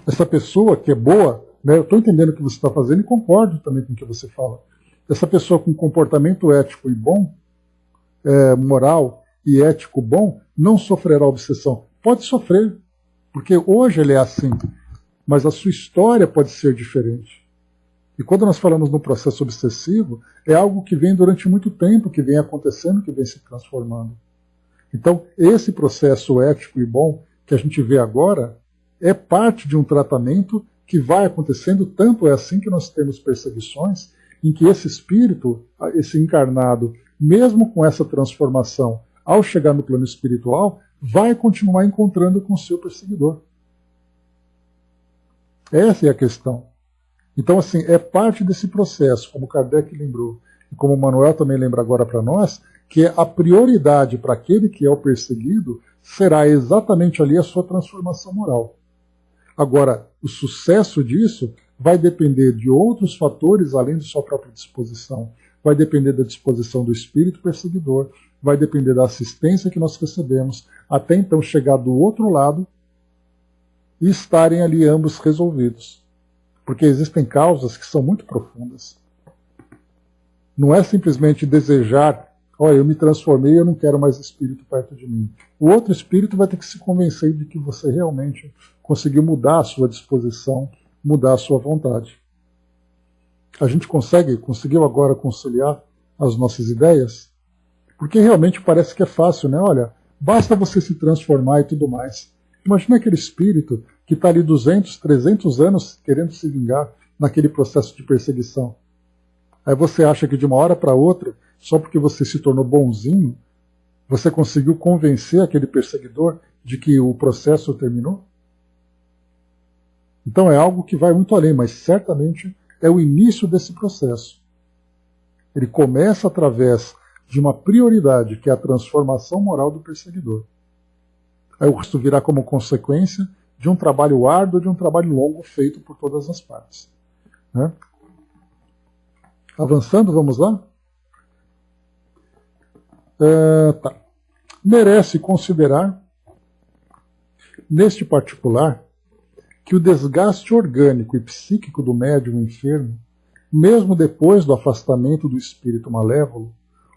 Essa pessoa que é boa, né, eu estou entendendo o que você está fazendo e concordo também com o que você fala. Essa pessoa com comportamento ético e bom, moral e ético bom, não sofrerá obsessão. Pode sofrer, porque hoje ele é assim, mas a sua história pode ser diferente. E quando nós falamos no processo obsessivo, é algo que vem durante muito tempo, que vem acontecendo, que vem se transformando. Então, esse processo ético e bom que a gente vê agora é parte de um tratamento que vai acontecendo, tanto é assim que nós temos perseguições em que esse espírito, esse encarnado, mesmo com essa transformação, ao chegar no plano espiritual, vai continuar encontrando com o seu perseguidor. Essa é a questão. Então, assim, é parte desse processo, como Kardec lembrou, e como o Manuel também lembra agora para nós, que a prioridade para aquele que é o perseguido será exatamente ali a sua transformação moral. Agora, o sucesso disso vai depender de outros fatores além de sua própria disposição. Vai depender da disposição do espírito perseguidor, vai depender da assistência que nós recebemos, até então chegar do outro lado e estarem ali ambos resolvidos. Porque existem causas que são muito profundas. Não é simplesmente desejar, olha, eu me transformei, eu não quero mais espírito perto de mim. O outro espírito vai ter que se convencer de que você realmente conseguiu mudar a sua disposição, mudar a sua vontade. A gente conseguiu agora conciliar as nossas ideias? Porque realmente parece que é fácil, né? Olha, basta você se transformar e tudo mais. Imagina aquele espírito que está ali 200, 300 anos querendo se vingar naquele processo de perseguição. Aí você acha que de uma hora para outra, só porque você se tornou bonzinho, você conseguiu convencer aquele perseguidor de que o processo terminou? Então é algo que vai muito além, mas certamente é o início desse processo. Ele começa através de uma prioridade, que é a transformação moral do perseguidor. Aí o resto virá como consequência de um trabalho árduo, de um trabalho longo feito por todas as partes. Né? Avançando, vamos lá? Tá. Merece considerar, neste particular, que o desgaste orgânico e psíquico do médium enfermo, mesmo depois do afastamento do espírito malévolo,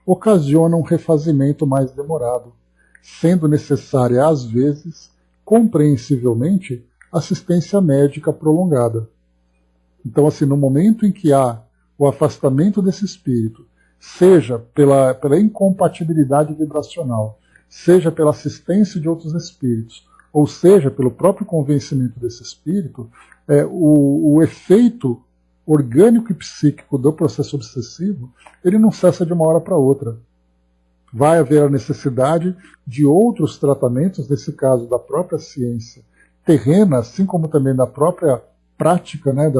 ocasiona um refazimento mais demorado, sendo necessária, às vezes, compreensivelmente, assistência médica prolongada. Então, assim, no momento em que há o afastamento desse espírito, seja pela incompatibilidade vibracional, seja pela assistência de outros espíritos, ou seja, pelo próprio convencimento desse espírito, o efeito orgânico e psíquico do processo obsessivo, ele não cessa de uma hora para outra. Vai haver a necessidade de outros tratamentos, nesse caso da própria ciência terrena, assim como também da própria prática, né,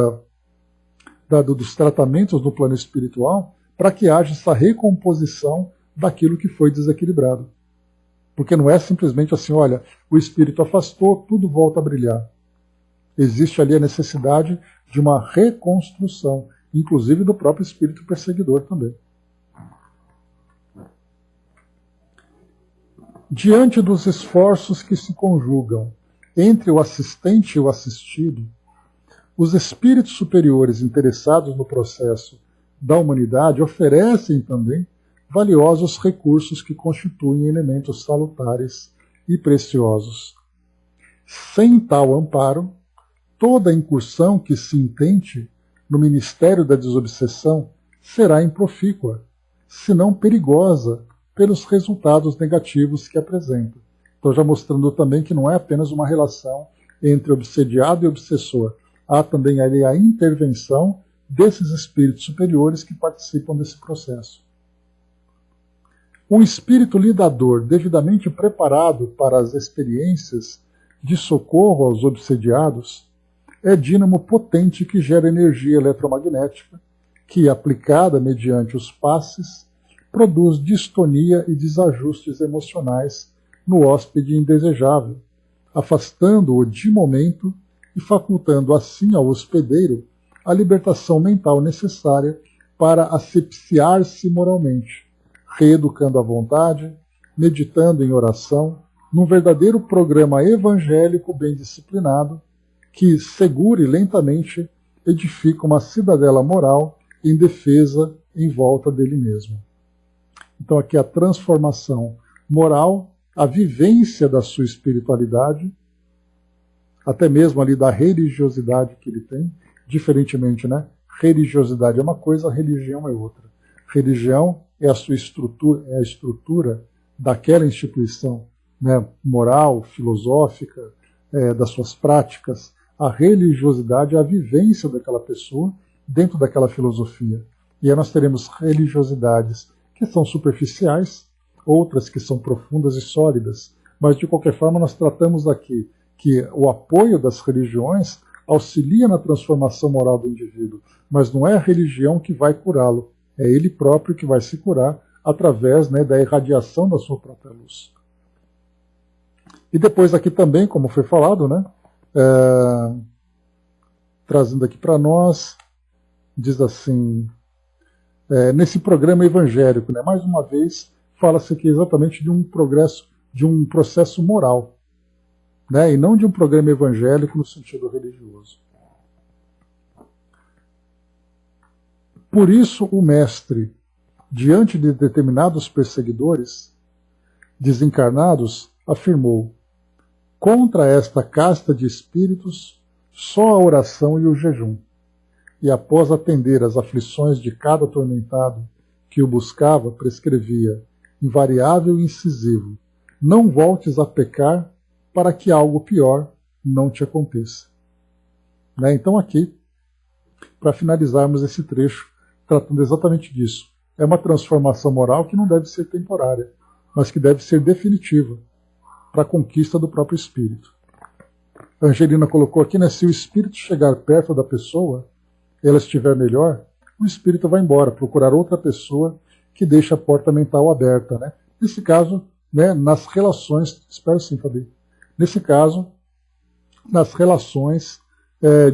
dos tratamentos no plano espiritual, para que haja essa recomposição daquilo que foi desequilibrado. Porque não é simplesmente assim, olha, o espírito afastou, tudo volta a brilhar. Existe ali a necessidade de uma reconstrução, inclusive do próprio espírito perseguidor também. Diante dos esforços que se conjugam entre o assistente e o assistido, os espíritos superiores interessados no processo da humanidade oferecem também valiosos recursos que constituem elementos salutares e preciosos. Sem tal amparo, toda incursão que se intente no ministério da desobsessão será improfícua, se não perigosa, pelos resultados negativos que apresenta. Então, já mostrando também que não é apenas uma relação entre obsediado e obsessor. Há também ali a intervenção desses espíritos superiores que participam desse processo. Um espírito lidador devidamente preparado para as experiências de socorro aos obsediados é dínamo potente que gera energia eletromagnética, que, aplicada mediante os passes, produz distonia e desajustes emocionais no hóspede indesejável, afastando-o de momento e facultando assim ao hospedeiro a libertação mental necessária para asepsiar-se moralmente, reeducando a vontade, meditando em oração, num verdadeiro programa evangélico bem disciplinado, que, seguro e lentamente, edifica uma cidadela moral em defesa em volta dele mesmo. Então aqui a transformação moral, a vivência da sua espiritualidade, até mesmo ali da religiosidade que ele tem, diferentemente, né? Religiosidade é uma coisa, religião é outra. Religião é a sua estrutura, é a estrutura daquela instituição, né? Moral, filosófica, das suas práticas. A religiosidade é a vivência daquela pessoa dentro daquela filosofia. E aí nós teremos religiosidades que são superficiais, outras que são profundas e sólidas. Mas, de qualquer forma, nós tratamos aqui que o apoio das religiões auxilia na transformação moral do indivíduo, mas não é a religião que vai curá-lo, é ele próprio que vai se curar através, né, da irradiação da sua própria luz. E depois aqui também, como foi falado, né, trazendo aqui para nós, diz assim, nesse programa evangélico, né, mais uma vez, fala-se aqui exatamente de um progresso, de um processo moral, né, e não de um programa evangélico no sentido religioso. Por isso o mestre, diante de determinados perseguidores desencarnados, afirmou: contra esta casta de espíritos, só a oração e o jejum. E após atender às aflições de cada atormentado que o buscava prescrevia, invariável e incisivo: não voltes a pecar para que algo pior não te aconteça. Né? Então aqui, para finalizarmos esse trecho, tratando exatamente disso. É uma transformação moral que não deve ser temporária, mas que deve ser definitiva para a conquista do próprio espírito. A Angelina colocou aqui, né, se o espírito chegar perto da pessoa, ela estiver melhor, o espírito vai embora, procurar outra pessoa que deixe a porta mental aberta. Né? Nesse caso, né, nas relações, espero sim, Fabi. Nesse caso, nas relações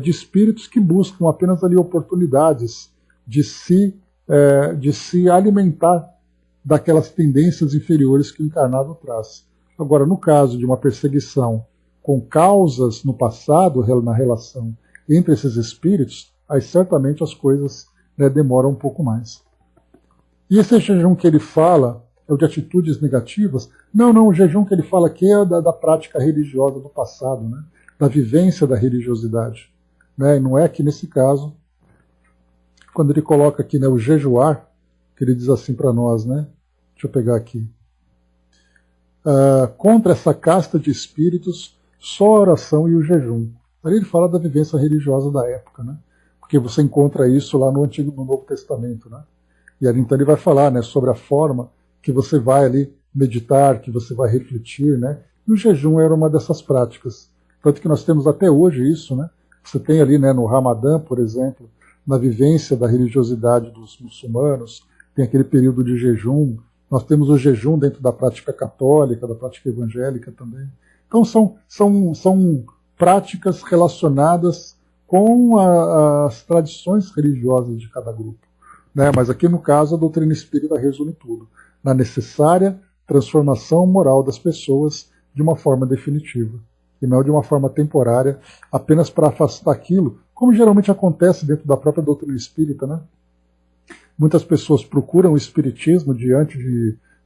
de espíritos que buscam apenas ali oportunidades de se alimentar daquelas tendências inferiores que o encarnado traz. Agora, no caso de uma perseguição com causas no passado, na relação entre esses espíritos, aí certamente as coisas, né, demoram um pouco mais. E esse jejum que ele fala é o de atitudes negativas? Não, o jejum que ele fala aqui é da prática religiosa do passado, né? Da vivência da religiosidade. Né? E não é que nesse caso, quando ele coloca aqui, né, o jejuar, que ele diz assim para nós, né? Deixa eu pegar aqui. Contra essa casta de espíritos, só a oração e o jejum. Aí ele fala da vivência religiosa da época, né? Porque você encontra isso lá no Novo Testamento, né? E ali então ele vai falar, né, sobre a forma que você vai ali meditar, que você vai refletir, né? E o jejum era uma dessas práticas. Tanto que nós temos até hoje isso, né? Você tem ali, né, no Ramadã, por exemplo, na vivência da religiosidade dos muçulmanos, tem aquele período de jejum. Nós temos o jejum dentro da prática católica, da prática evangélica também. Então são práticas relacionadas com as tradições religiosas de cada grupo. Né? Mas aqui no caso a doutrina espírita resume tudo, na necessária transformação moral das pessoas de uma forma definitiva, e não de uma forma temporária, apenas para afastar aquilo, como geralmente acontece dentro da própria doutrina espírita. Né? Muitas pessoas procuram o espiritismo diante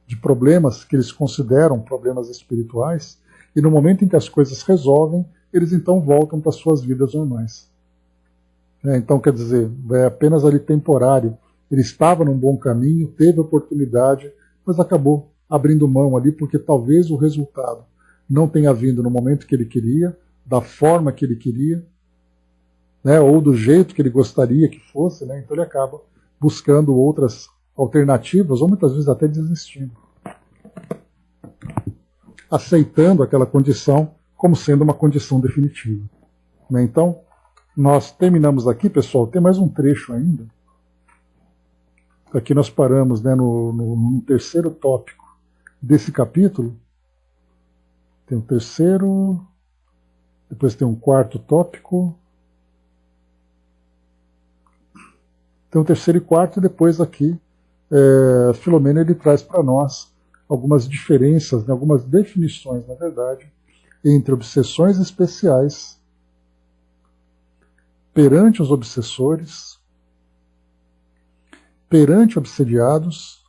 de problemas que eles consideram problemas espirituais, e no momento em que as coisas resolvem, eles então voltam para suas vidas normais. Então, quer dizer, é apenas ali temporário. Ele estava num bom caminho, teve oportunidade, mas acabou abrindo mão ali, porque talvez o resultado não tenha vindo no momento que ele queria, da forma que ele queria, né, ou do jeito que ele gostaria que fosse, né, então ele acaba buscando outras alternativas, ou muitas vezes até desistindo, aceitando aquela condição como sendo uma condição definitiva. Né? Então, nós terminamos aqui, pessoal, tem mais um trecho ainda. Aqui nós paramos, né, no terceiro tópico desse capítulo. Tem um terceiro, depois tem um quarto tópico. Tem um terceiro e quarto, e depois aqui, Filomena ele traz para nós algumas diferenças, né, algumas definições, na verdade, entre obsessões especiais, perante os obsessores, perante obsediados,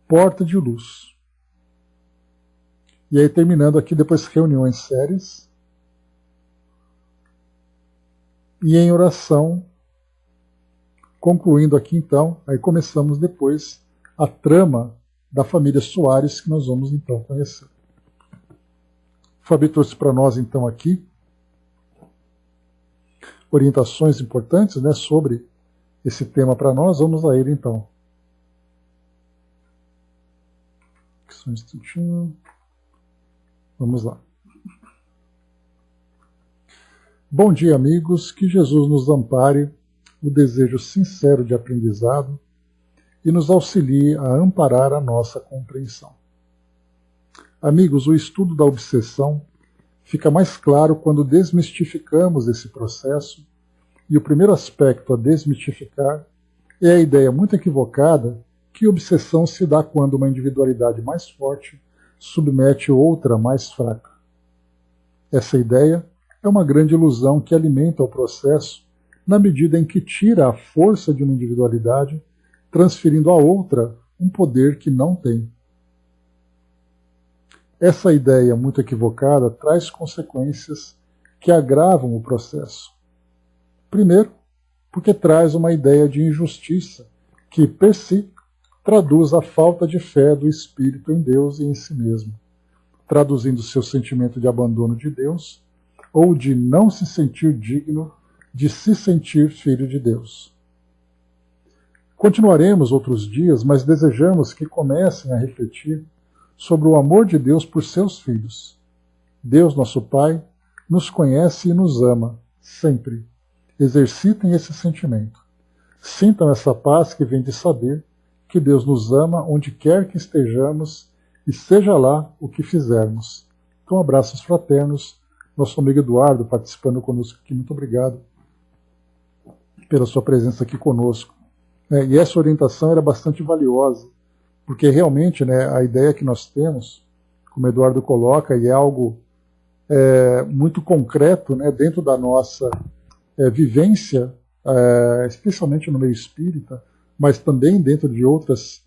porta de luz. E aí terminando aqui, depois reuniões sérias, e em oração, concluindo aqui então, aí começamos depois a trama da família Soares, que nós vamos então conhecer. O Fabi trouxe para nós então aqui orientações importantes, né, sobre esse tema para nós. Vamos a ele então. Só um instantinho. Vamos lá. Bom dia, amigos. Que Jesus nos ampare o desejo sincero de aprendizado e nos auxilie a amparar a nossa compreensão. Amigos, o estudo da obsessão fica mais claro quando desmistificamos esse processo, e o primeiro aspecto a desmistificar é a ideia muito equivocada que obsessão se dá quando uma individualidade mais forte submete outra mais fraca. Essa ideia é uma grande ilusão que alimenta o processo na medida em que tira a força de uma individualidade, transferindo a outra um poder que não tem. Essa ideia muito equivocada traz consequências que agravam o processo. Primeiro, porque traz uma ideia de injustiça que, per si, traduz a falta de fé do espírito em Deus e em si mesmo, traduzindo seu sentimento de abandono de Deus ou de não se sentir digno de se sentir filho de Deus. Continuaremos outros dias, mas desejamos que comecem a refletir sobre o amor de Deus por seus filhos. Deus, nosso Pai, nos conhece e nos ama, sempre. Exercitem esse sentimento. Sintam essa paz que vem de saber que Deus nos ama onde quer que estejamos e seja lá o que fizermos. Então, abraços fraternos. Nosso amigo Eduardo participando conosco aqui. Muito obrigado pela sua presença aqui conosco. E essa orientação era bastante valiosa, porque realmente, a ideia que nós temos, como o Eduardo coloca, e é algo muito concreto, dentro da nossa vivência, especialmente no meio espírita, mas também dentro de outras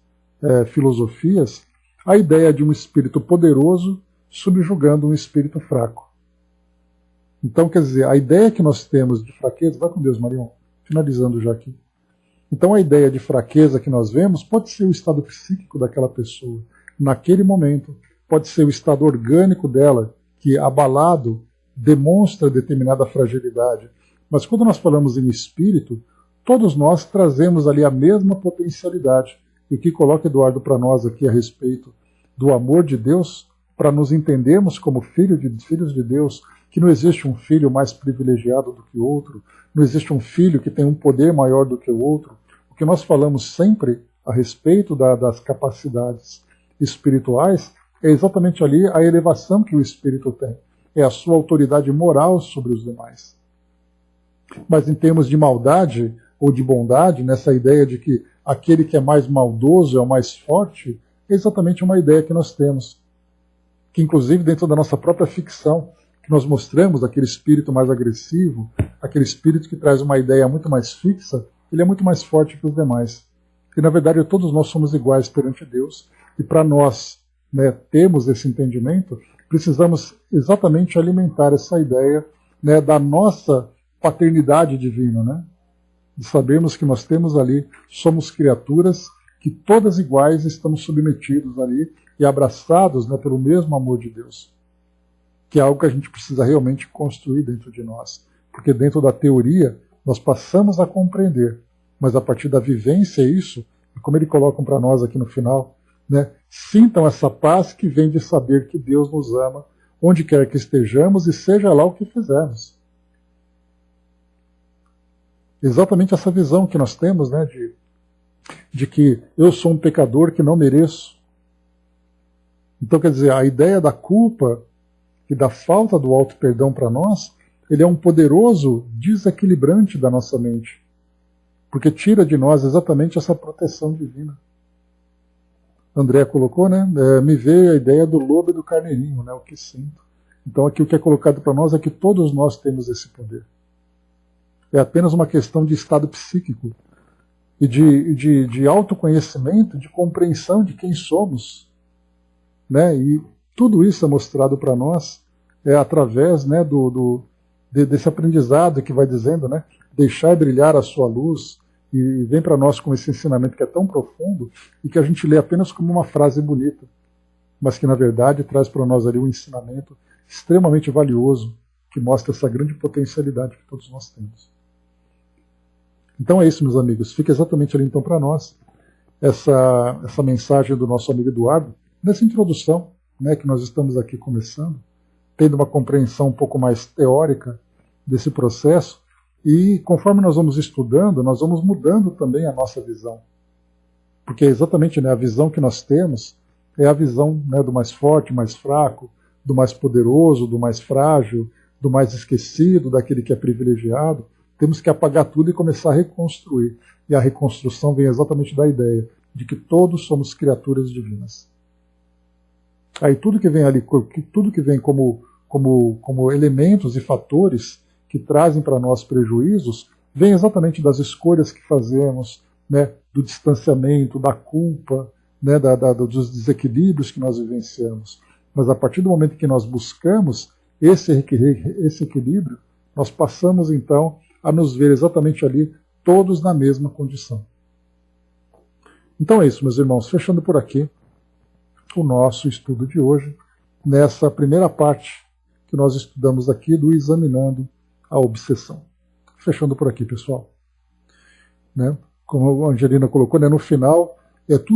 filosofias, a ideia de um espírito poderoso subjugando um espírito fraco. Então, quer dizer, a ideia que nós temos de fraqueza, vai com Deus, Marion, finalizando já aqui. Então, a ideia de fraqueza que nós vemos pode ser o estado psíquico daquela pessoa, naquele momento, pode ser o estado orgânico dela, que, abalado, demonstra determinada fragilidade. Mas quando nós falamos em espírito, todos nós trazemos ali a mesma potencialidade. E o que coloca Eduardo para nós aqui a respeito do amor de Deus, para nos entendermos como filhos de Deus, que não existe um filho mais privilegiado do que o outro, não existe um filho que tem um poder maior do que o outro. O que nós falamos sempre a respeito das capacidades espirituais é exatamente ali a elevação que o espírito tem. É a sua autoridade moral sobre os demais. Mas em termos de maldade ou de bondade, nessa ideia de que aquele que é mais maldoso é o mais forte, é exatamente uma ideia que nós temos. Que inclusive dentro da nossa própria ficção, que nós mostramos aquele espírito mais agressivo, aquele espírito que traz uma ideia muito mais fixa, ele é muito mais forte que os demais. E na verdade todos nós somos iguais perante Deus, e para nós termos esse entendimento, precisamos exatamente alimentar essa ideia da nossa paternidade divina, de sabermos que nós temos ali, somos criaturas que todas iguais estamos submetidos ali e abraçados pelo mesmo amor de Deus, que é algo que a gente precisa realmente construir dentro de nós, porque dentro da teoria nós passamos a compreender, mas a partir da vivência isso, e como ele coloca para nós aqui no final, sintam essa paz que vem de saber que Deus nos ama, onde quer que estejamos e seja lá o que fizermos. Exatamente essa visão que nós temos, de que eu sou um pecador que não mereço. Então, quer dizer, a ideia da culpa e da falta do auto-perdão para nós, ele é um poderoso desequilibrante da nossa mente, porque tira de nós exatamente essa proteção divina. André colocou, me veio a ideia do lobo e do carneirinho, o que sinto. Então aqui o que é colocado para nós é que todos nós temos esse poder. É apenas uma questão de estado psíquico e de autoconhecimento, de compreensão de quem somos. E tudo isso é mostrado para nós através desse aprendizado que vai dizendo, deixar brilhar a sua luz, e vem para nós com esse ensinamento que é tão profundo e que a gente lê apenas como uma frase bonita, mas que na verdade traz para nós ali um ensinamento extremamente valioso que mostra essa grande potencialidade que todos nós temos. Então é isso, meus amigos. Fica exatamente ali então para nós essa mensagem do nosso amigo Eduardo, nessa introdução que nós estamos aqui começando, tendo uma compreensão um pouco mais teórica desse processo. E conforme nós vamos estudando, nós vamos mudando também a nossa visão. Porque é exatamente a visão que nós temos é a visão do mais forte, mais fraco, do mais poderoso, do mais frágil, do mais esquecido, daquele que é privilegiado. Temos que apagar tudo e começar a reconstruir. E a reconstrução vem exatamente da ideia de que todos somos criaturas divinas. Aí tudo que vem ali, tudo que vem como elementos e fatores que trazem para nós prejuízos, vem exatamente das escolhas que fazemos, do distanciamento, da culpa, dos desequilíbrios que nós vivenciamos. Mas a partir do momento que nós buscamos esse equilíbrio, nós passamos então a nos ver exatamente ali, todos na mesma condição. Então é isso, meus irmãos, fechando por aqui o nosso estudo de hoje, nessa primeira parte que nós estudamos aqui do Examinando a Obsessão. Fechando por aqui, pessoal. Né? Como a Angelina colocou, né, no final é tudo